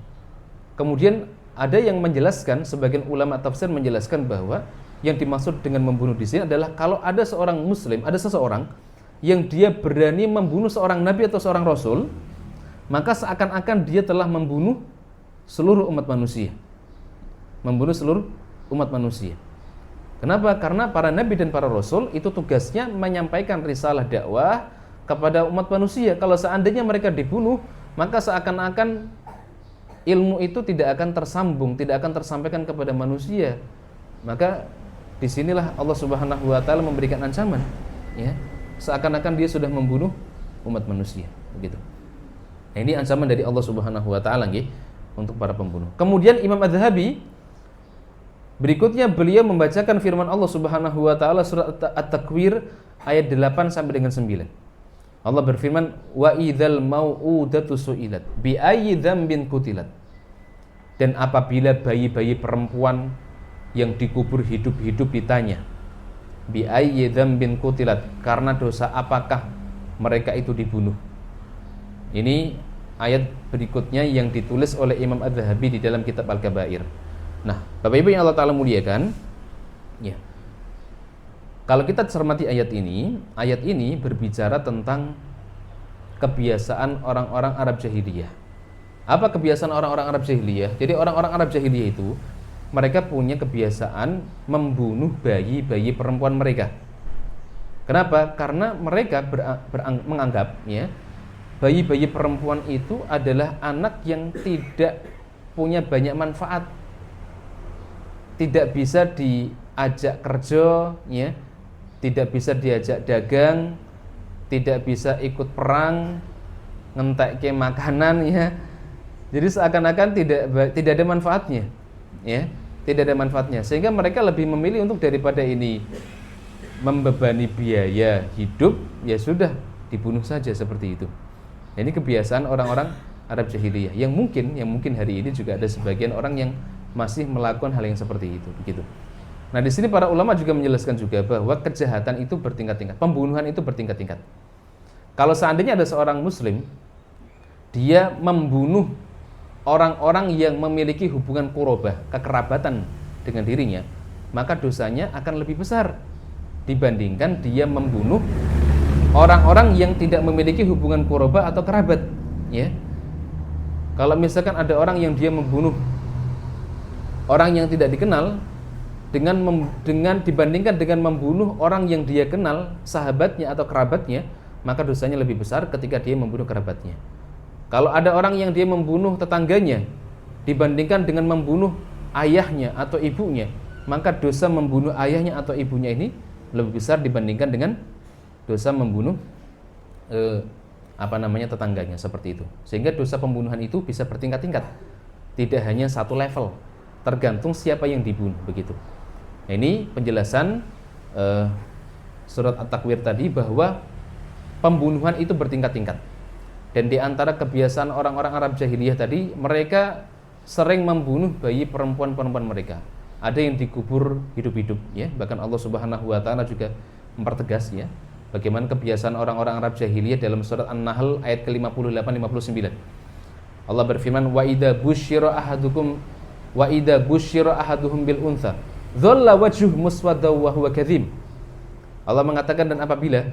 Speaker 1: Kemudian ada yang menjelaskan, sebagian ulama tafsir menjelaskan bahwa yang dimaksud dengan membunuh di sini adalah kalau ada seorang muslim, ada seseorang yang dia berani membunuh seorang nabi atau seorang rasul, maka seakan-akan dia telah membunuh seluruh umat manusia. Membunuh seluruh umat manusia. Kenapa? Karena para nabi dan para rasul itu tugasnya menyampaikan risalah dakwah kepada umat manusia. Kalau seandainya mereka dibunuh, maka seakan-akan ilmu itu tidak akan tersambung, tidak akan tersampaikan kepada manusia. Maka disinilah Allah Subhanahu wa taala memberikan ancaman, ya. Seakan-akan dia sudah membunuh umat manusia, begitu. Nah, ini ancaman dari Allah Subhanahu wa taala nggih untuk para pembunuh. Kemudian Imam Adz-Dzahabi berikutnya beliau membacakan firman Allah Subhanahu wa taala surat At-Takwir ayat 8 sampai dengan 9. Allah berfirman, "Wa idzal mau'udatu su'ilat bi ayyi dzambin qutilat." Dan apabila bayi-bayi perempuan yang dikubur hidup-hidup ditanya, bi ayyi dzambin qutilat, karena dosa apakah mereka itu dibunuh. Ini ayat berikutnya yang ditulis oleh Imam Az-Zahabi di dalam kitab Al-Kabair. Nah, Bapak Ibu yang Allah Ta'ala muliakan, ya. Kalau kita cermati ayat ini berbicara tentang kebiasaan orang-orang Arab jahiliyah. Apa kebiasaan orang-orang Arab jahiliyah? Jadi orang-orang Arab jahiliyah itu mereka punya kebiasaan membunuh bayi-bayi perempuan mereka. Kenapa? Karena mereka menganggap, ya, bayi-bayi perempuan itu adalah anak yang tidak punya banyak manfaat, tidak bisa diajak kerja, ya, tidak bisa diajak dagang, tidak bisa ikut perang, ngentek ke makanan, ya. Jadi seakan-akan tidak ada manfaatnya, ya, tidak ada manfaatnya. Sehingga mereka lebih memilih untuk daripada ini membebani biaya hidup, ya sudah dibunuh saja seperti itu. Ini kebiasaan orang-orang Arab jahiliyah yang mungkin hari ini juga ada sebagian orang yang masih melakukan hal yang seperti itu, begitu. Nah, di sini para ulama juga menjelaskan juga bahwa kejahatan itu bertingkat-tingkat, pembunuhan itu bertingkat-tingkat. Kalau seandainya ada seorang muslim dia membunuh orang-orang yang memiliki hubungan qurabah, kekerabatan dengan dirinya, maka dosanya akan lebih besar dibandingkan dia membunuh orang-orang yang tidak memiliki hubungan qurabah atau kerabat, ya. Kalau misalkan ada orang yang dia membunuh orang yang tidak dikenal dengan dibandingkan dengan membunuh orang yang dia kenal, sahabatnya atau kerabatnya, maka dosanya lebih besar ketika dia membunuh kerabatnya. Kalau ada orang yang dia membunuh tetangganya dibandingkan dengan membunuh ayahnya atau ibunya, maka dosa membunuh ayahnya atau ibunya ini lebih besar dibandingkan dengan dosa membunuh tetangganya, seperti itu. Sehingga dosa pembunuhan itu bisa bertingkat-tingkat, tidak hanya satu level, tergantung siapa yang dibunuh, begitu. Nah, ini penjelasan surat At-Takwir tadi bahwa pembunuhan itu bertingkat-tingkat. Dan di antara kebiasaan orang-orang Arab jahiliyah tadi, mereka sering membunuh bayi perempuan-perempuan mereka. Ada yang dikubur hidup-hidup, ya. Bahkan Allah Subhanahu wa taala juga mempertegas, ya, bagaimana kebiasaan orang-orang Arab jahiliyah dalam surat An-Nahl ayat ke-58 59. Allah berfirman, wa idza busyira ahaduhum bil untha dhalla wajhuhu muswadda wa huwa kadzim. Allah mengatakan, dan apabila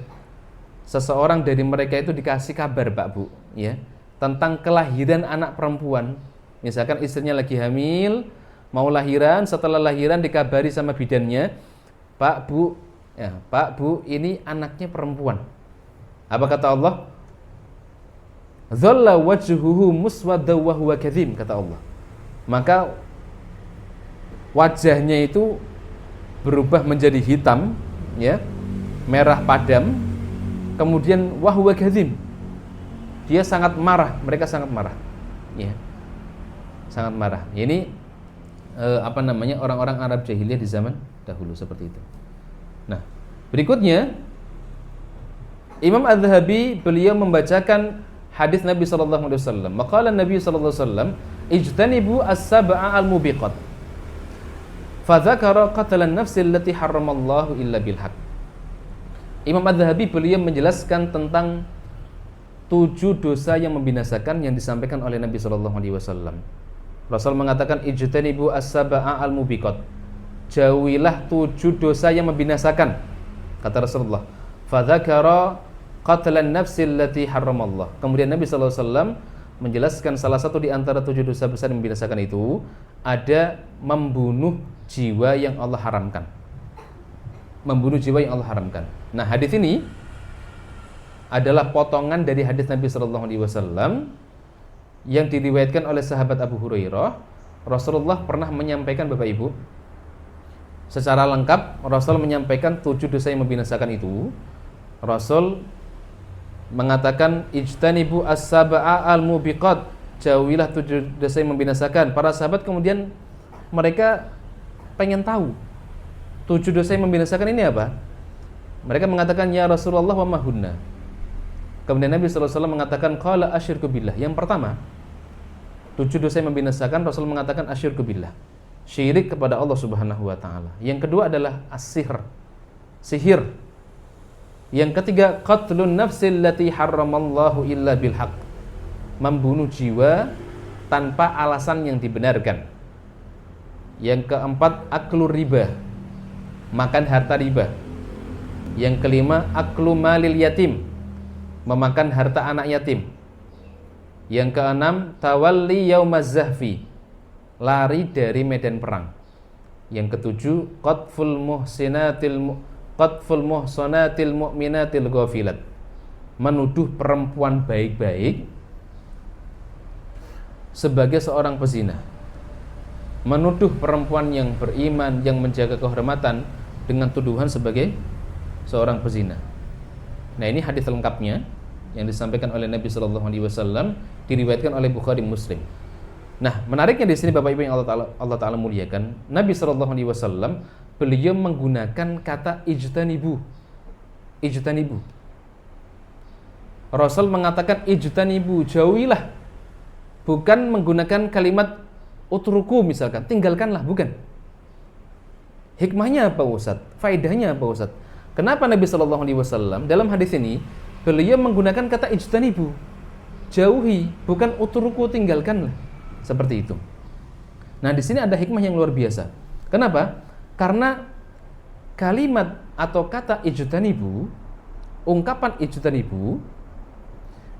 Speaker 1: seseorang dari mereka itu dikasih kabar, Pak Bu, ya, tentang kelahiran anak perempuan, misalkan istrinya lagi hamil, mau lahiran, setelah lahiran dikabari sama bidannya, Pak Bu, ini anaknya perempuan. Apa kata Allah? Dhalla wajhuhu muswadda wa huwa kadzim, kata Allah. Maka wajahnya itu berubah menjadi hitam, ya, merah padam, kemudian wa huwa kadzim. Dia sangat marah, mereka sangat marah, ya. Sangat marah. Ini orang-orang Arab jahiliyah di zaman dahulu seperti itu. Nah, berikutnya Imam Az-Zahabi beliau membacakan hadis Nabi sallallahu alaihi wasallam. Maqala Nabi sallallahu alaihi wasallam, "Ijtanibu as-sab'a al-mubiqat." Fa dzakara qatlan nafsi allati harramallahu illa bil haqq. Imam Az-Zahabi beliau menjelaskan tentang 7 dosa yang membinasakan yang disampaikan oleh Nabi sallallahu alaihi wasallam. Rasul mengatakan, ijtanibu as-sab'a al-mubiqat. Jauhilah 7 dosa yang membinasakan, kata Rasulullah. Fa dzakara qatlan nafsi allati harramallah. Kemudian Nabi sallallahu alaihi wasallam menjelaskan salah satu di antara 7 dosa besar yang membinasakan itu ada membunuh jiwa yang Allah haramkan. Membunuh jiwa yang Allah haramkan. Nah, hadis ini adalah potongan dari hadis Nabi sallallahu alaihi wasallam yang diriwayatkan oleh sahabat Abu Hurairah. Rasulullah pernah menyampaikan, Bapak Ibu, secara lengkap Rasul menyampaikan 7 dosa yang membinasakan itu. Rasul mengatakan, ijtanibu as-sab'a al-mubiqat. Jauhilah 7 dosa yang membinasakan. Para sahabat kemudian mereka pengen tahu 7 dosa yang membinasakan ini apa? Mereka mengatakan, ya Rasulullah, wa mahunna. Kemudian Nabi sallallahu alaihi wasallam mengatakan, qala asyirku billah. Yang pertama, 7 dosa yang membinasakan, Rasul mengatakan asyirku billah, syirik kepada Allah Subhanahu wa taala. Yang kedua adalah as-sihr, sihir. Yang ketiga, qatlun nafsil lati harramallahu illa bil haqq, membunuh jiwa tanpa alasan yang dibenarkan. Yang keempat, aklu riba, makan harta riba. Yang kelima, aklu malil yatim, memakan harta anak yatim. Yang keenam, tawalli yaumaz zahfi, lari dari medan perang. Yang ketujuh, qadful muhsanatil mu'minatil ghafilat, menuduh perempuan baik-baik sebagai seorang pezina, menuduh perempuan yang beriman, yang menjaga kehormatan dengan tuduhan sebagai seorang pezina. Nah, ini hadis lengkapnya yang disampaikan oleh Nabi Shallallahu Alaihi Wasallam, diriwayatkan oleh Bukhari Muslim. Nah, menariknya di sini Bapak Ibu yang Allah Taala muliakan, Nabi Shallallahu Alaihi Wasallam beliau menggunakan kata ijtanibu. Rasul mengatakan ijtanibu, jauhilah, bukan menggunakan kalimat utruku misalkan, tinggalkanlah, bukan. Hikmahnya apa Ustaz? Faedahnya apa Ustaz? Kenapa Nabi Shallallahu Alaihi Wasallam dalam hadis ini beliau menggunakan kata ijtanibu, jauhi, bukan utruku, tinggalkanlah, seperti itu. Nah, di sini ada hikmah yang luar biasa. Kenapa? Karena kalimat atau kata ijtanibu, ungkapan ijtanibu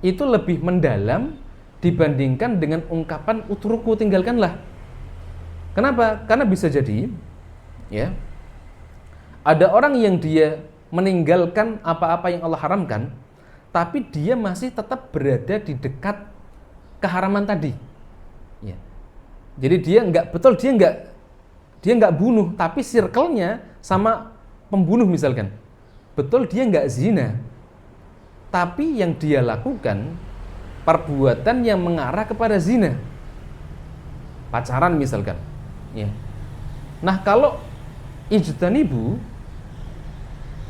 Speaker 1: itu lebih mendalam dibandingkan dengan ungkapan utruku, tinggalkanlah. Kenapa? Karena bisa jadi ya, ada orang yang dia meninggalkan apa-apa yang Allah haramkan, tapi dia masih tetap berada di dekat keharaman tadi. Ya. Jadi dia nggak bunuh, tapi circle-nya sama pembunuh misalkan. Betul dia nggak zina, tapi yang dia lakukan perbuatan yang mengarah kepada zina, pacaran misalkan. Ya. Nah, kalau ijtanibu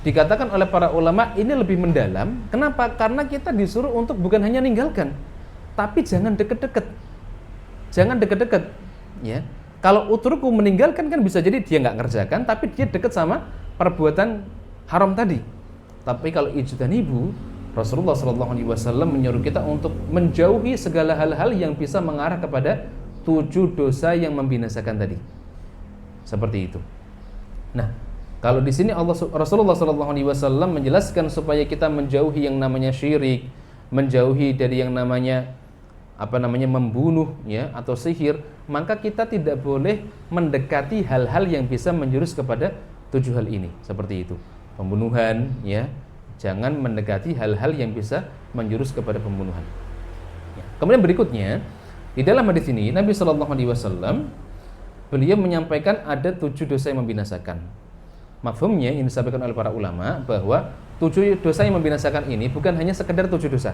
Speaker 1: dikatakan oleh para ulama ini lebih mendalam. Kenapa? Karena kita disuruh untuk bukan hanya ninggalkan, tapi jangan deket-deket. Jangan deket-deket. Ya. Kalau utruku, meninggalkan, kan bisa jadi dia nggak ngerjakan, tapi dia deket sama perbuatan haram tadi. Tapi kalau ijtanibu, Rasulullah SAW menyuruh kita untuk menjauhi segala hal-hal yang bisa mengarah kepada 7 dosa yang membinasakan tadi. Seperti itu. Nah, kalau di sini Rasulullah SAW menjelaskan supaya kita menjauhi yang namanya syirik, menjauhi dari yang namanya membunuh ya atau sihir, maka kita tidak boleh mendekati hal-hal yang bisa menjurus kepada 7 hal ini. Seperti itu. Pembunuhan ya, jangan mendekati hal-hal yang bisa menjurus kepada pembunuhan. Ya. Kemudian berikutnya di dalam hadis ini Nabi SAW beliau menyampaikan ada 7 dosa yang membinasakan. Mafhumnya yang disampaikan oleh para ulama bahwa 7 dosa yang membinasakan ini bukan hanya sekedar 7 dosa.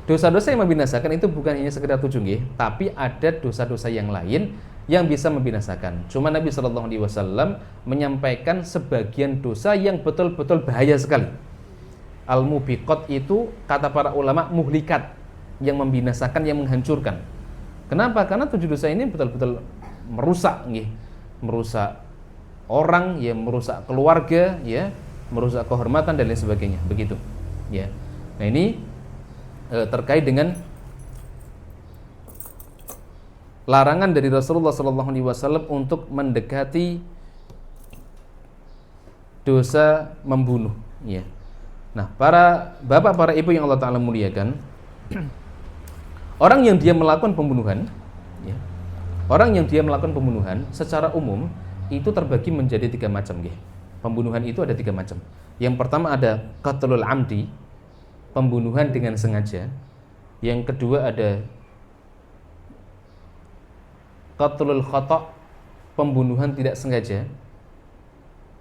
Speaker 1: Dosa-dosa yang membinasakan itu bukan hanya sekedar 7 nggih, tapi ada dosa-dosa yang lain yang bisa membinasakan. Cuma Nabi SAW menyampaikan sebagian dosa yang betul-betul bahaya sekali. Al-mubiqat itu kata para ulama muhlikat, yang membinasakan, yang menghancurkan. Kenapa? Karena 7 dosa ini betul-betul merusak nggih, merusak orang, ya merusak keluarga, ya merusak kehormatan dan lain sebagainya, begitu. Ya. Nah, ini terkait dengan larangan dari Rasulullah SAW untuk mendekati dosa membunuh. Ya. Nah, para bapak, para ibu yang Allah Ta'ala muliakan, orang yang dia melakukan pembunuhan, ya, orang yang dia melakukan pembunuhan secara umum itu terbagi menjadi 3 macam. Pembunuhan itu ada 3 macam. Yang pertama ada qatlul amdi, pembunuhan dengan sengaja. Yang kedua ada qatlul khata', pembunuhan tidak sengaja.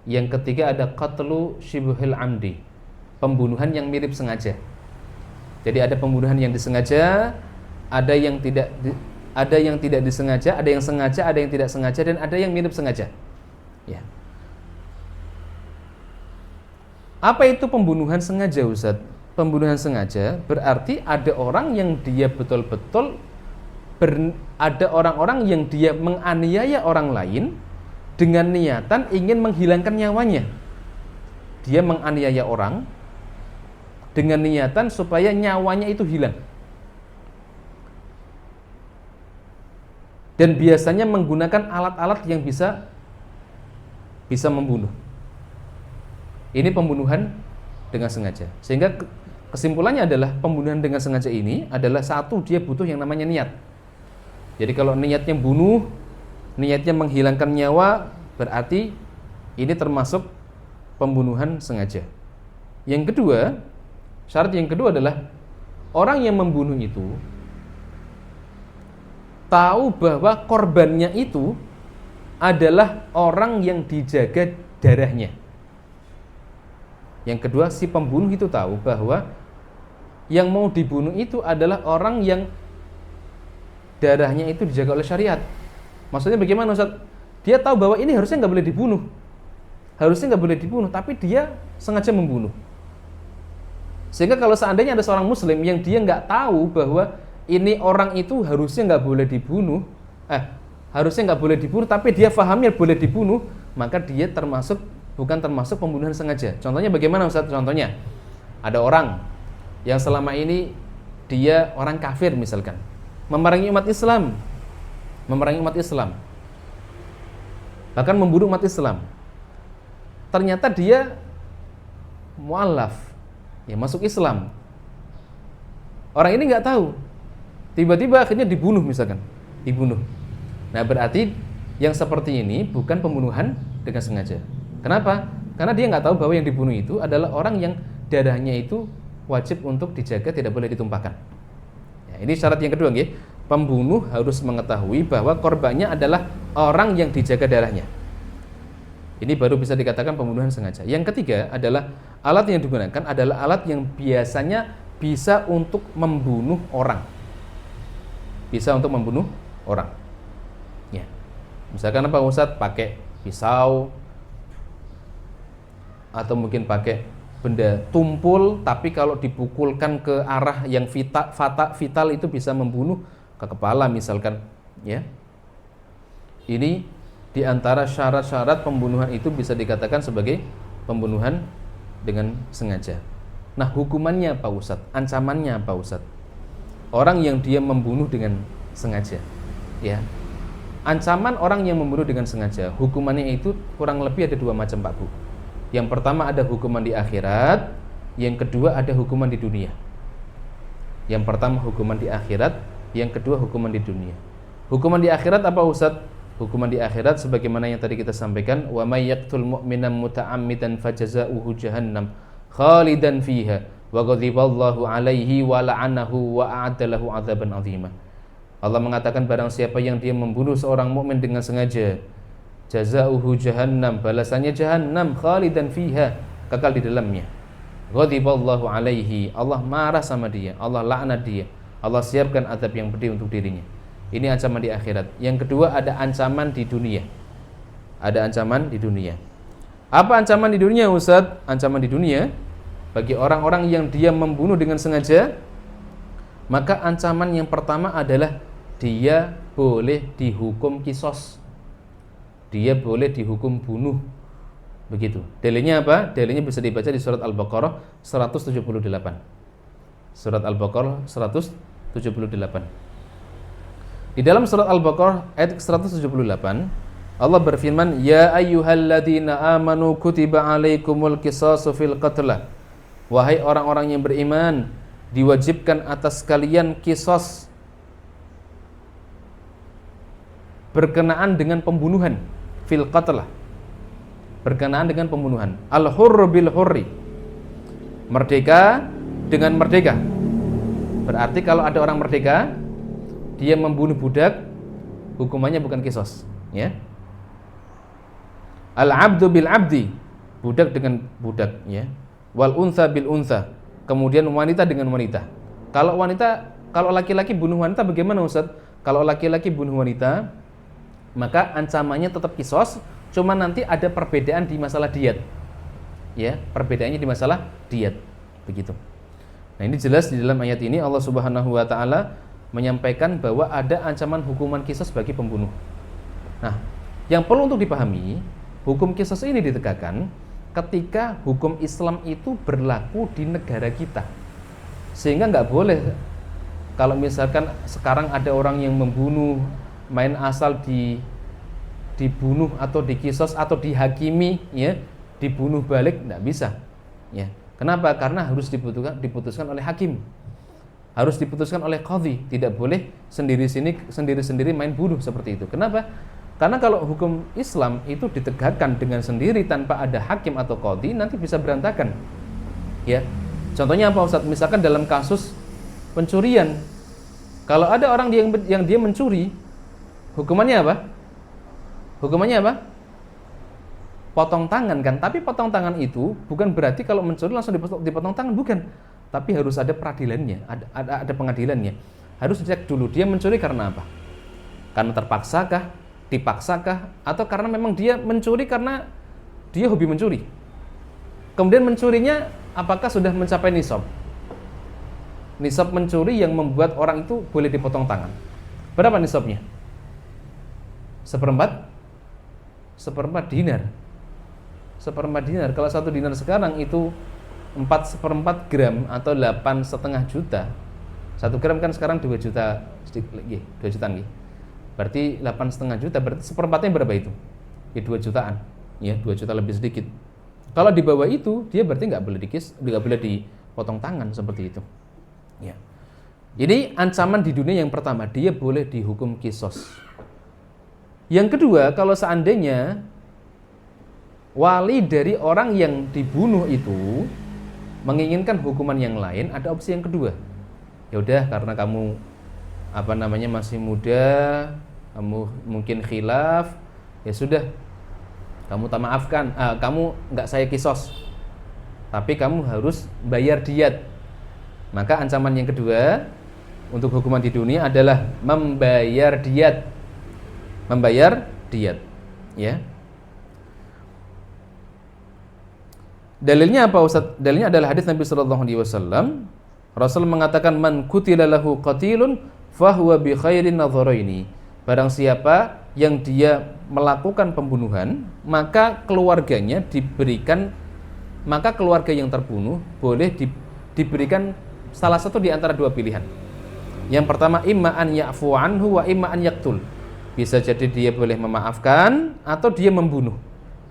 Speaker 1: Yang ketiga ada qatlu syibhil amdi, pembunuhan yang mirip sengaja. Jadi ada pembunuhan yang disengaja, ada yang tidak disengaja, ada yang sengaja, ada yang tidak sengaja, dan ada yang mirip sengaja. Ya. Apa itu pembunuhan sengaja, Ustaz? Pembunuhan sengaja berarti ada orang yang dia betul-betul ada orang-orang yang dia menganiaya orang lain dengan niatan ingin menghilangkan nyawanya. Dia menganiaya orang dengan niatan supaya nyawanya itu hilang. dan biasanya menggunakan alat-alat yang bisa membunuh. Ini pembunuhan dengan sengaja. Sehingga kesimpulannya adalah pembunuhan dengan sengaja ini adalah satu, dia butuh yang namanya niat. Jadi kalau niatnya bunuh, niatnya menghilangkan nyawa, berarti ini termasuk pembunuhan sengaja. Yang kedua, syarat yang kedua adalah orang yang membunuh itu tahu bahwa korbannya itu adalah orang yang dijaga darahnya. Yang kedua, si pembunuh itu tahu bahwa yang mau dibunuh itu adalah orang yang darahnya itu dijaga oleh syariat. Maksudnya bagaimana, Ustaz? Dia tahu bahwa ini harusnya nggak boleh dibunuh. Harusnya nggak boleh dibunuh, tapi dia sengaja membunuh. Sehingga kalau seandainya ada seorang muslim yang dia nggak tahu bahwa ini orang itu harusnya nggak boleh dibunuh, harusnya nggak boleh dibunuh, tapi dia fahamnya boleh dibunuh, maka dia bukan termasuk pembunuhan sengaja. Contohnya bagaimana, Ustaz? Contohnya, ada orang yang selama ini dia orang kafir misalkan, memerangi umat Islam, bahkan membunuh umat Islam. Ternyata dia mu'alaf, ya masuk Islam. Orang ini nggak tahu, tiba-tiba akhirnya dibunuh misalkan, dibunuh. Nah berarti yang seperti ini bukan pembunuhan dengan sengaja. Kenapa? Karena dia nggak tahu bahwa yang dibunuh itu adalah orang yang darahnya itu wajib untuk dijaga, tidak boleh ditumpahkan. Ya, ini syarat yang kedua, nggih. Pembunuh harus mengetahui bahwa korbannya adalah orang yang dijaga darahnya. Ini baru bisa dikatakan pembunuhan sengaja. Yang ketiga adalah alat yang digunakan adalah alat yang biasanya bisa untuk membunuh orang. Bisa untuk membunuh orang. Ya. Misalkan apa, Ustaz? Pakai pisau atau mungkin pakai benda tumpul, tapi kalau dipukulkan ke arah yang vital itu bisa membunuh, ke kepala misalkan, ya. Ini di antara syarat-syarat pembunuhan itu bisa dikatakan sebagai pembunuhan dengan sengaja. Nah, hukumannya apa, Ustaz? Ancamannya apa, Ustaz? Orang yang dia membunuh dengan sengaja, ya. Ancaman orang yang membunuh dengan sengaja, hukumannya itu kurang lebih ada dua macam, Pak Bu. Yang pertama ada hukuman di akhirat, yang kedua ada hukuman di dunia. Yang pertama hukuman di akhirat, yang kedua hukuman di dunia. Hukuman di akhirat apa, Ustaz? Hukuman di akhirat sebagaimana yang tadi kita sampaikan, wa may yaqtul mu'mina muta'ammidan fajaza'uhu jahannam khalidan fiha wa ghadiballahu alaihi wa la'anahu wa a'adda lahu 'adzaban 'azima. Allah mengatakan barang siapa yang dia membunuh seorang mukmin dengan sengaja, jazauhu jahannam, balasannya jahannam, khalidan fiha, kekal di dalamnya. Ghadiballahu alaihi, Allah marah sama dia, Allah laknat dia, Allah siapkan azab yang pedih untuk dirinya. Ini ancaman di akhirat. Yang kedua ada ancaman di dunia. Ada ancaman di dunia. Apa ancaman di dunia, Ustaz? Ancaman di dunia bagi orang-orang yang dia membunuh dengan sengaja, maka ancaman yang pertama adalah dia boleh dihukum kisos. Dia boleh dihukum bunuh. Begitu. Dalilnya apa? Dalilnya bisa dibaca di surat Al-Baqarah 178. Surat Al-Baqarah 178. Di dalam surat Al-Baqarah ayat 178, Allah berfirman, "Ya ayyuhalladzina amanu kutiba alaikumul qisasu fil qatla." Wahai orang-orang yang beriman, diwajibkan atas kalian kisos berkenaan dengan pembunuhan, fil qatla. Berkenaan dengan pembunuhan. Al-hurru bil hurri. Merdeka dengan merdeka. Berarti kalau ada orang merdeka, dia membunuh budak, hukumannya bukan kisos, ya. Al-abdu bil abdi, budak dengan budak, ya. Wal untha bil untha, kemudian wanita dengan wanita. Kalau laki-laki bunuh wanita bagaimana, Ustaz? Kalau laki-laki bunuh wanita, maka ancamannya tetap kisos, cuma nanti ada perbedaan di masalah diyat. Ya, perbedaannya di masalah diyat, begitu. Nah, ini jelas di dalam ayat ini Allah Subhanahu wa taala menyampaikan bahwa ada ancaman hukuman kisos bagi pembunuh. Nah, yang perlu untuk dipahami, hukum kisos ini ditegakkan ketika hukum Islam itu berlaku di negara kita. Sehingga nggak boleh kalau misalkan sekarang ada orang yang membunuh main asal dibunuh atau dikisos atau dihakimi, ya, dibunuh balik, tidak bisa, ya. Kenapa? Karena harus diputuskan oleh hakim, harus diputuskan oleh qadhi, tidak boleh sendiri-sendiri main bunuh seperti itu. Kenapa? Karena kalau hukum Islam itu ditegakkan dengan sendiri tanpa ada hakim atau qadhi, nanti bisa berantakan. Ya. Contohnya apa, Ustaz? Misalkan dalam kasus pencurian, kalau ada orang yang dia mencuri, hukumannya apa? Hukumannya apa? Potong tangan kan? Tapi potong tangan itu bukan berarti kalau mencuri langsung dipotong tangan, bukan. Tapi harus ada peradilannya, ada pengadilannya. Harus dicek dulu dia mencuri karena apa? Karena terpaksakah, dipaksakah, atau karena memang dia mencuri karena dia hobi mencuri. Kemudian mencurinya apakah sudah mencapai nisab? Nisab mencuri yang membuat orang itu boleh dipotong tangan. Berapa nisabnya? Seperempat dinar. Seperempat dinar. Kalau 1 dinar sekarang itu 4/4 gram atau 8,5 juta. 1 gram kan sekarang 2 juta sedikit lagi, 2 jutaan lagi. Berarti 8,5 juta, berarti seperempatnya berapa itu? Ya 2 jutaan. Ya, 2 juta lebih sedikit. Kalau di bawah itu, dia berarti nggak boleh dipotong tangan seperti itu. Ya. Jadi ancaman di dunia yang pertama, dia boleh dihukum kisos. Yang kedua, kalau seandainya wali dari orang yang dibunuh itu menginginkan hukuman yang lain, ada opsi yang kedua. Ya udah, karena kamu masih muda, kamu mungkin khilaf, ya sudah, kamu tak maafkan, kamu nggak saya kisos, tapi kamu harus bayar diat. Maka ancaman yang kedua untuk hukuman di dunia adalah membayar diat. Membayar diat, ya. Dalilnya apa, Ustaz? Dalilnya adalah hadis Nabi sallallahu alaihi wasallam. Rasul mengatakan, man qutila lahu qatilun fahuwa bi khairin nadharaini. Barang siapa yang dia melakukan pembunuhan, maka keluarga yang terbunuh boleh diberikan salah satu di antara dua pilihan. Yang pertama, imma an ya'fu anhu wa imma an yaqtul. Bisa jadi dia boleh memaafkan atau dia membunuh.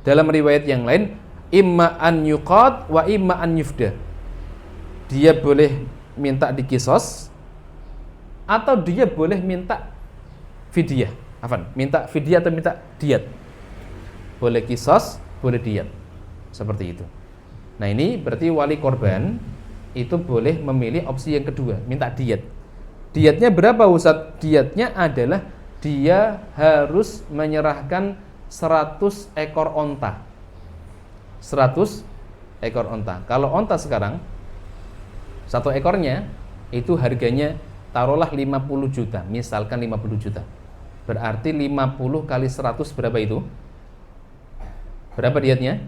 Speaker 1: Dalam riwayat yang lain, imma an yuqad wa imma an yufda. Dia boleh minta dikisos atau dia boleh minta fidyah. Minta fidyah atau minta diat. Boleh kisos, boleh diat. Seperti itu. Nah, ini berarti wali korban itu boleh memilih opsi yang kedua, minta diat. Diatnya berapa, Ustaz? Diatnya adalah dia harus menyerahkan 100 ekor onta. 100 ekor onta. Kalau onta sekarang satu ekornya itu harganya taruhlah 50 juta, misalkan 50 juta. Berarti 50 kali 100 berapa itu? Berapa diatnya?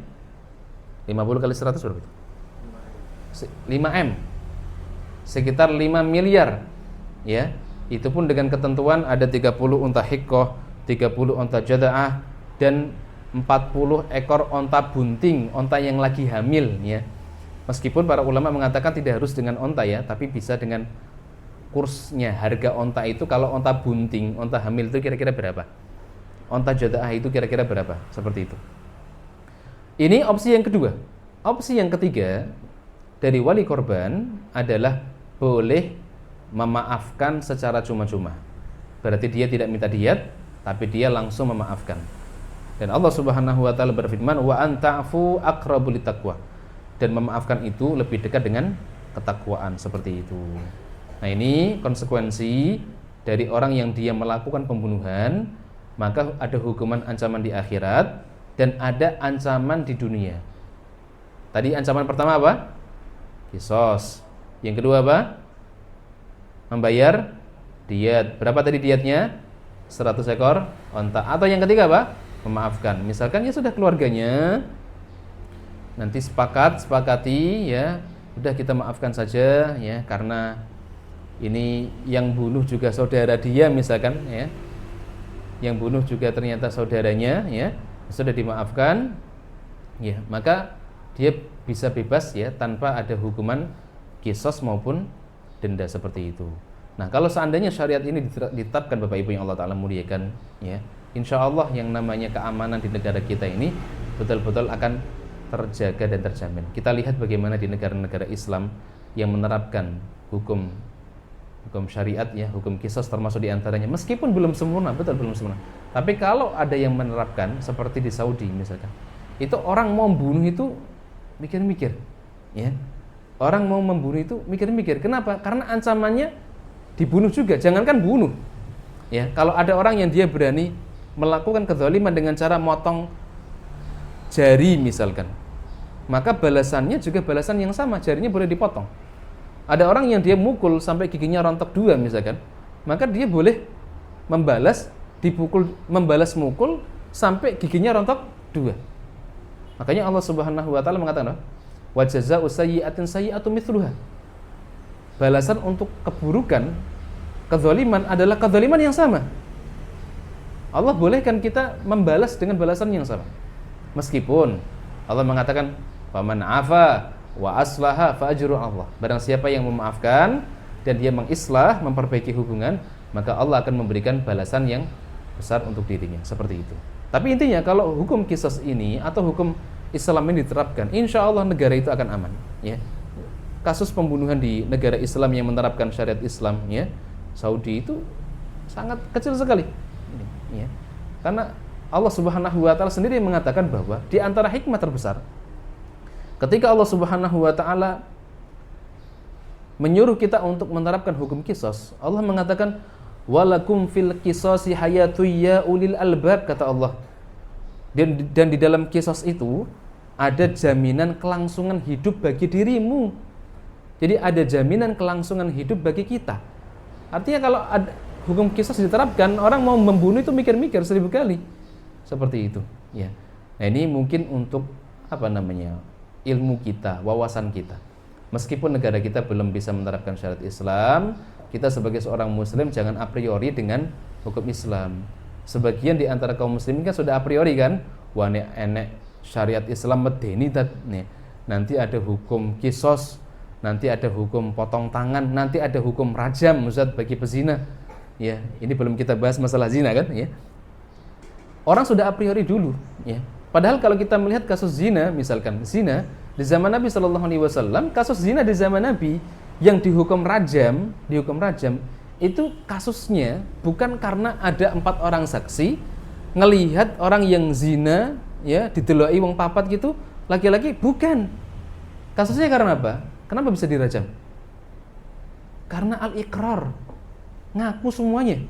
Speaker 1: 50 kali 100 berapa itu? 5M. Sekitar 5 miliar. Ya. Itu pun dengan ketentuan ada 30 unta hiqqah, 30 unta jada'ah, dan 40 ekor onta bunting, onta yang lagi hamil, ya. Meskipun para ulama mengatakan tidak harus dengan onta, ya, tapi bisa dengan kursnya. Harga onta itu kalau onta bunting, onta hamil itu kira-kira berapa? Onta jada'ah itu kira-kira berapa? Seperti itu. Ini opsi yang kedua. Opsi yang ketiga dari wali korban adalah boleh memaafkan secara cuma-cuma. Berarti dia tidak minta diat, tapi dia langsung memaafkan. Dan Allah Subhanahu wa taala berfirman, wa anta'fu aqrabu littaqwa. Dan memaafkan itu lebih dekat dengan ketakwaan, seperti itu. Nah, ini konsekuensi dari orang yang dia melakukan pembunuhan, maka ada hukuman ancaman di akhirat dan ada ancaman di dunia. Tadi ancaman pertama apa? Kisos. Yang kedua apa? Membayar diat. Berapa tadi diatnya? 100 ekor onta. Atau yang ketiga apa? Memaafkan. Misalkan ya sudah keluarganya nanti sepakati, ya, udah kita maafkan saja, ya, karena ini yang bunuh juga saudara dia, misalkan, ya, yang bunuh juga ternyata saudaranya, ya, sudah dimaafkan, ya, maka dia bisa bebas, ya, tanpa ada hukuman kisos maupun denda seperti itu. Nah, kalau seandainya syariat ini ditetapkan Bapak Ibu yang Allah Ta'ala muliakan, ya, insya Allah yang namanya keamanan di negara kita ini betul-betul akan terjaga dan terjamin. Kita lihat bagaimana di negara-negara Islam yang menerapkan hukum syariat, ya, hukum qisas termasuk diantaranya, meskipun belum sempurna, betul belum sempurna. Tapi kalau ada yang menerapkan seperti di Saudi misalkan, itu orang mau membunuh itu mikir-mikir, ya. Orang mau membunuh itu mikir-mikir. Kenapa? Karena ancamannya dibunuh juga. Jangankan bunuh, ya. Kalau ada orang yang dia berani melakukan kezaliman dengan cara motong jari misalkan, maka balasannya juga balasan yang sama, jarinya boleh dipotong. Ada orang yang dia mukul sampai giginya rontok 2 misalkan, maka dia boleh membalas mukul sampai giginya rontok 2. Makanya Allah Subhanahu wa taala mengatakan, wa jazaa'u sayyi'atin sayyi'atu mithluha. Balasan untuk keburukan, kezaliman adalah kezaliman yang sama. Allah bolehkan kita membalas dengan balasan yang sama. Meskipun Allah mengatakan, faman afa wa aslaha fa ajru Allah. Barang siapa yang memaafkan dan dia mengislah, memperbaiki hubungan, maka Allah akan memberikan balasan yang besar untuk dirinya. Seperti itu. Tapi intinya kalau hukum qisas ini atau hukum Islam ini diterapkan, insya Allah negara itu akan aman, ya. Kasus pembunuhan di negara Islam yang menerapkan syariat Islam, ya, Saudi itu sangat kecil sekali, ya. Karena Allah Subhanahu wa taala sendiri mengatakan bahwa di antara hikmah terbesar ketika Allah Subhanahu wa taala menyuruh kita untuk menerapkan hukum qisas, Allah mengatakan walakum fil qisasi hayatu ya ulil albab, kata Allah. Dan di dalam qisas itu ada jaminan kelangsungan hidup bagi dirimu. Jadi ada jaminan kelangsungan hidup bagi kita. Artinya kalau ada hukum qisas diterapkan, orang mau membunuh itu mikir-mikir 1000 kali. Seperti itu, ya. Nah, ini mungkin untuk ilmu kita, wawasan kita. Meskipun negara kita belum bisa menerapkan syariat Islam, kita sebagai seorang muslim jangan a priori dengan hukum Islam. Sebagian di antara kaum muslimin kan sudah a priori kan, wah enek syariat Islam medeni nih. Nanti ada hukum qisas, nanti ada hukum potong tangan, nanti ada hukum rajam Ustaz bagi pezina. Ya, ini belum kita bahas masalah zina kan, ya. Orang sudah a priori dulu, ya. Padahal kalau kita melihat kasus zina, misalkan zina di zaman Nabi Shallallahu Alaihi Wasallam, kasus zina di zaman Nabi yang dihukum rajam itu kasusnya bukan karena ada 4 orang saksi ngelihat orang yang zina, ya, dideloi wong papat gitu, laki-laki, bukan. Kasusnya karena apa? Kenapa bisa dirajam? Karena al-iqrar, ngaku semuanya.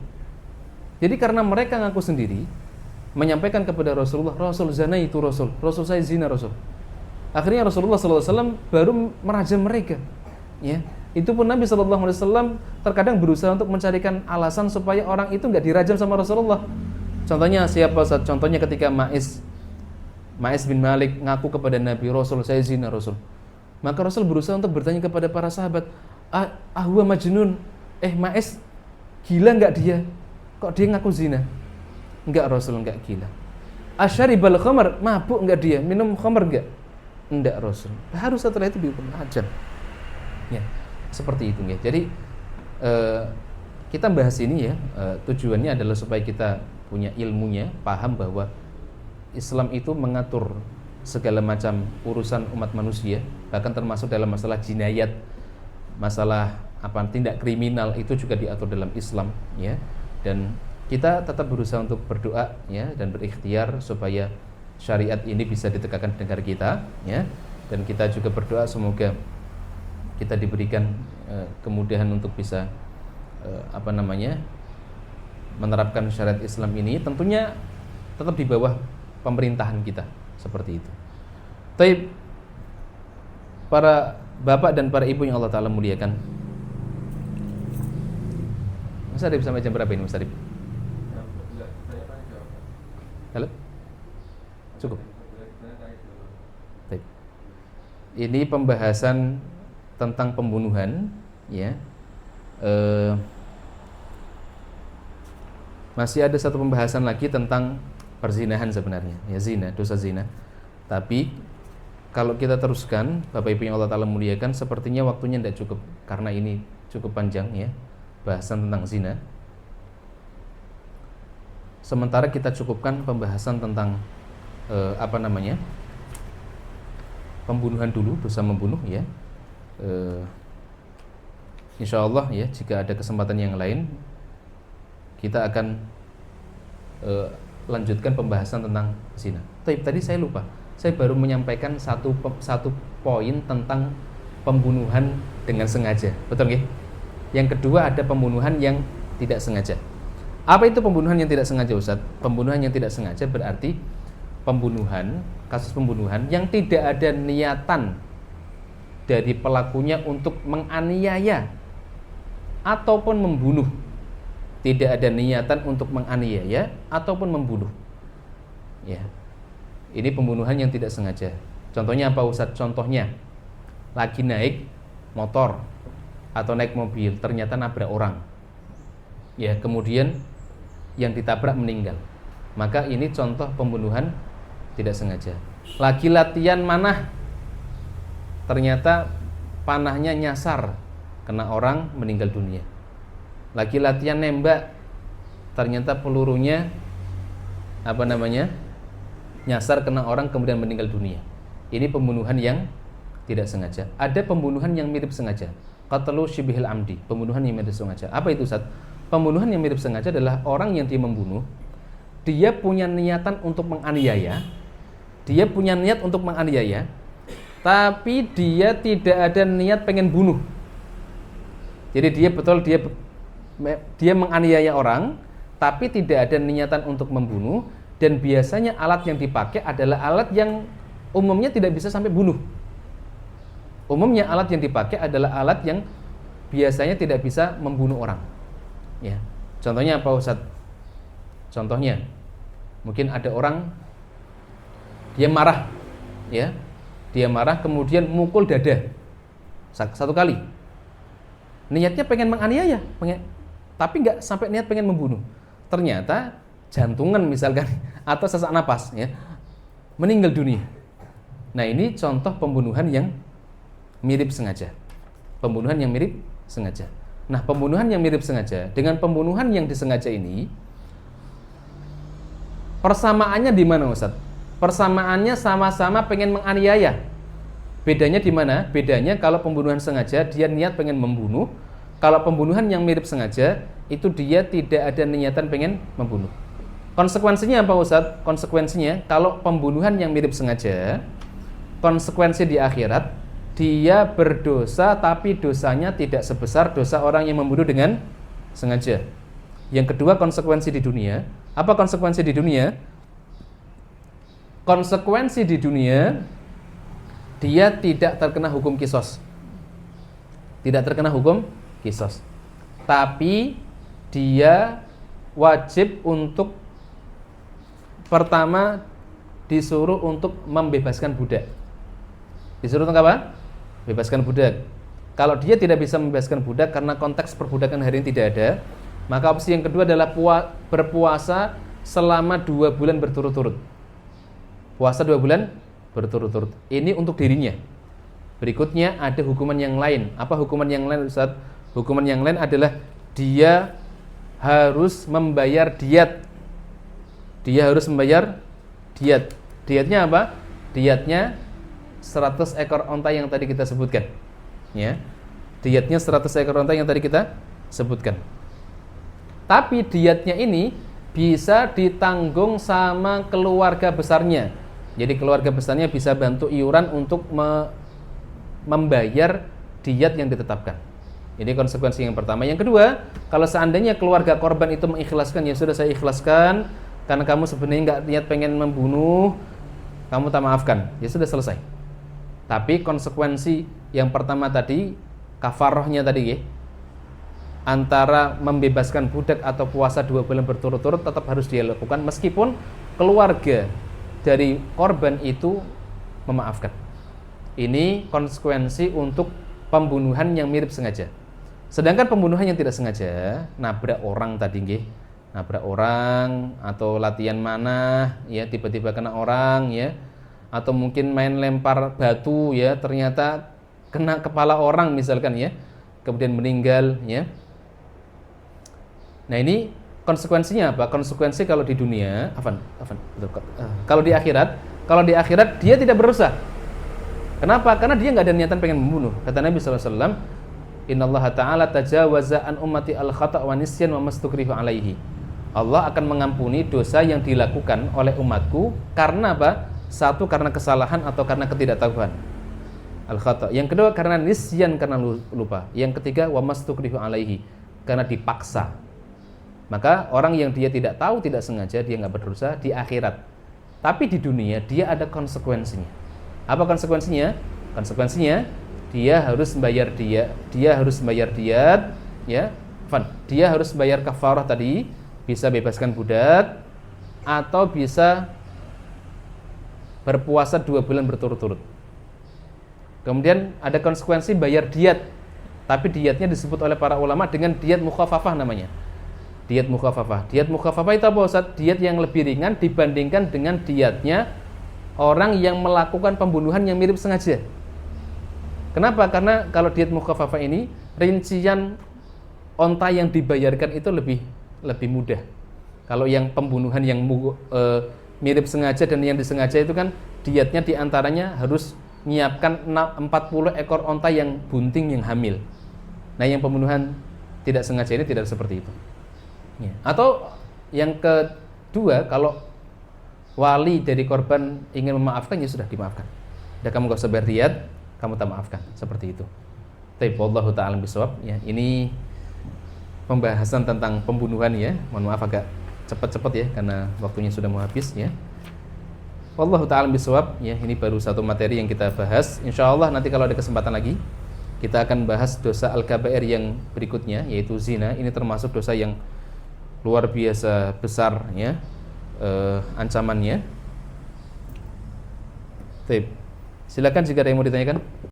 Speaker 1: Jadi karena mereka ngaku sendiri, menyampaikan kepada Rasulullah, Rasul zina itu Rasul saya zina Rasul. Akhirnya Rasulullah SAW baru merajam mereka, ya. Itu pun Nabi SAW terkadang berusaha untuk mencarikan alasan supaya orang itu nggak dirajam sama Rasulullah. Contohnya siapa? Contohnya ketika Ma'is bin Malik ngaku kepada Nabi, Rasul saya zina Rasul. Maka Rasul berusaha untuk bertanya kepada para sahabat, ahwa majnun, Ma'is gila nggak dia? Kok dia ngaku zina? Enggak Rasul, enggak gila. Asyaribal khamar, mabuk enggak dia? Minum khamar enggak? Enggak Rasul. Baru setelah itu dihukum rajam. Ya. Seperti itu, ya. Jadi kita bahas ini, ya, tujuannya adalah supaya kita punya ilmunya, paham bahwa Islam itu mengatur segala macam urusan umat manusia, bahkan termasuk dalam masalah jinayat, masalah tindak kriminal itu juga diatur dalam Islam, ya. Dan kita tetap berusaha untuk berdoa, ya, dan berikhtiar supaya syariat ini bisa ditegakkan di negara kita, ya. Dan kita juga berdoa semoga kita diberikan kemudahan untuk bisa menerapkan syariat Islam ini, tentunya tetap di bawah pemerintahan kita, seperti itu. Tapi para bapak dan para ibu yang Allah Ta'ala muliakan, Mas Arif sampai jam berapa ini Mas Arif? Halo? Cukup? Baik. Ini pembahasan tentang pembunuhan, ya. Masih ada satu pembahasan lagi tentang perzinahan sebenarnya, ya, zina, dosa zina. Tapi kalau kita teruskan, Bapak Ibu yang Allah Ta'ala muliakan, sepertinya waktunya tidak cukup karena ini cukup panjang, ya. bahasan tentang zina. Sementara kita cukupkan pembahasan tentang pembunuhan dulu, dosa membunuh ya. Insya Allah ya, jika ada kesempatan yang lain kita akan lanjutkan pembahasan tentang zina. Tadi saya lupa, saya baru menyampaikan satu poin tentang pembunuhan dengan sengaja, betul nggih? Yang kedua ada pembunuhan yang tidak sengaja. Apa itu pembunuhan yang tidak sengaja, Ustaz? Pembunuhan yang tidak sengaja berarti kasus pembunuhan yang tidak ada niatan dari pelakunya untuk menganiaya ataupun membunuh. Tidak ada niatan untuk menganiaya ataupun membunuh. Ya. Ini pembunuhan yang tidak sengaja. Contohnya apa, Ustaz? Contohnya lagi naik motor atau naik mobil, ternyata nabrak orang. Ya, kemudian yang ditabrak meninggal. Maka ini contoh pembunuhan tidak sengaja. Lagi latihan manah, ternyata panahnya nyasar, kena orang, meninggal dunia. Lagi latihan nembak, ternyata pelurunya nyasar, kena orang, kemudian meninggal dunia. Ini pembunuhan yang tidak sengaja. Ada pembunuhan yang mirip sengaja, qatlu syibhil amdi, pembunuhan yang mirip sengaja. Apa itu, Ustaz? Pembunuhan yang mirip sengaja adalah orang yang dia membunuh, dia punya niatan untuk menganiaya, tapi dia tidak ada niat pengen bunuh. Jadi dia menganiaya orang, tapi tidak ada niatan untuk membunuh, dan biasanya alat yang dipakai adalah alat yang umumnya tidak bisa sampai bunuh. Umumnya alat yang dipakai adalah alat yang biasanya tidak bisa membunuh orang. Ya. Contohnya apa, Ustaz? Contohnya mungkin ada orang dia marah, ya. Dia marah kemudian mukul dada satu kali. Niatnya pengen menganiaya, tapi nggak sampai niat pengen membunuh. Ternyata jantungan misalkan atau sesak napas, ya, meninggal dunia. Nah, ini contoh pembunuhan yang mirip sengaja. Pembunuhan yang mirip sengaja. Nah, pembunuhan yang mirip sengaja dengan pembunuhan yang disengaja ini, persamaannya di mana, Ustaz? Persamaannya sama-sama pengen menganiaya. Bedanya di mana? Bedanya kalau pembunuhan sengaja dia niat pengen membunuh, kalau pembunuhan yang mirip sengaja itu dia tidak ada niatan pengen membunuh. Konsekuensinya apa, Ustaz? Konsekuensinya kalau pembunuhan yang mirip sengaja, konsekuensi di akhirat dia berdosa, tapi dosanya tidak sebesar dosa orang yang membunuh dengan sengaja. Yang kedua, konsekuensi di dunia. Apa konsekuensi di dunia? Konsekuensi di dunia, dia tidak terkena hukum qisas. Tidak terkena hukum qisas. Tapi dia wajib untuk, pertama disuruh untuk membebaskan budak. Disuruh untuk apa? Bebaskan budak. Kalau dia tidak bisa membebaskan budak karena konteks perbudakan hari ini tidak ada, maka opsi yang kedua adalah berpuasa selama 2 bulan berturut-turut. Puasa 2 bulan berturut-turut. Ini untuk dirinya. Berikutnya ada hukuman yang lain. Apa hukuman yang lain, Ustaz? Hukuman yang lain adalah dia harus membayar diat. Dia harus membayar diat. Diatnya apa? Diatnya 100 ekor onta yang tadi kita sebutkan, ya. Diatnya 100 ekor onta yang tadi kita sebutkan. Tapi diatnya ini bisa ditanggung sama keluarga besarnya. Jadi keluarga besarnya bisa bantu iuran untuk membayar diat yang ditetapkan. Ini konsekuensi yang pertama. Yang kedua, kalau seandainya keluarga korban itu mengikhlaskan, ya sudah, saya ikhlaskan karena kamu sebenarnya nggak niat pengen membunuh, kamu tak maafkan, ya sudah, selesai. Tapi konsekuensi yang pertama tadi, kafarohnya tadi, ya, antara membebaskan budak atau puasa 2 bulan berturut-turut tetap harus dia lakukan meskipun keluarga dari korban itu memaafkan. Ini konsekuensi untuk pembunuhan yang mirip sengaja. Sedangkan pembunuhan yang tidak sengaja, nabrak orang tadi, nggih. Nabrak orang atau latihan manah, ya, tiba-tiba kena orang, ya. Atau mungkin main lempar batu, ya, ternyata kena kepala orang misalkan, ya, kemudian meninggal, ya. Nah, ini konsekuensinya apa? Konsekuensi kalau di dunia, betul, kalau di akhirat dia tidak berdosa. Kenapa? Karena dia nggak ada niatan pengen membunuh. Kata Nabi SAW, Innallaha ta'ala tajawaza an ummati al-khata' wa nisyan wa mastukrihu alaihi. Allah akan mengampuni dosa yang dilakukan oleh umatku karena apa? Satu, karena kesalahan atau karena ketidaktahuan. Al-khata'. Yang kedua, karena nisyan, karena lupa. Yang ketiga, wa mastukrihu alaihi, karena dipaksa. Maka orang yang dia tidak tahu, tidak sengaja, dia nggak berdosa di akhirat. Tapi di dunia dia ada konsekuensinya. Apa konsekuensinya? Konsekuensinya dia harus membayar diat, ya. Dia harus bayar kafarah tadi, bisa bebaskan budak atau bisa berpuasa 2 bulan berturut-turut. Kemudian ada konsekuensi bayar diat, tapi diatnya disebut oleh para ulama dengan diat mukhafafah namanya. Diat mukhafafah. Diat mukhafafah itu apa, Ustaz? Diat yang lebih ringan dibandingkan dengan diatnya orang yang melakukan pembunuhan yang mirip sengaja. Kenapa? Karena kalau diat mukhafafah ini rincian onta yang dibayarkan itu lebih mudah. Kalau yang pembunuhan yang mirip sengaja dan yang disengaja itu kan diatnya diantaranya harus menyiapkan 40 ekor onta yang bunting yang hamil. Nah, yang pembunuhan tidak sengaja ini tidak seperti itu. Ya. Atau yang kedua, kalau wali dari korban ingin memaafkan, ya sudah dimaafkan. Udah, kamu gak usah bayar diat, kamu tak maafkan, seperti itu. Tapi wallahu ta'ala bisawab, ya. Ini pembahasan tentang pembunuhan, ya. Mohon maaf agak cepat-cepat ya karena waktunya sudah mau habis, ya. Wallahu ta'ala bisawab, ya. Ini baru satu materi yang kita bahas. Insyaallah nanti kalau ada kesempatan lagi kita akan bahas dosa al-kabair yang berikutnya, yaitu zina. Ini termasuk dosa yang luar biasa besar, ya. Ancamannya. Silakan jika ada yang mau ditanyakan.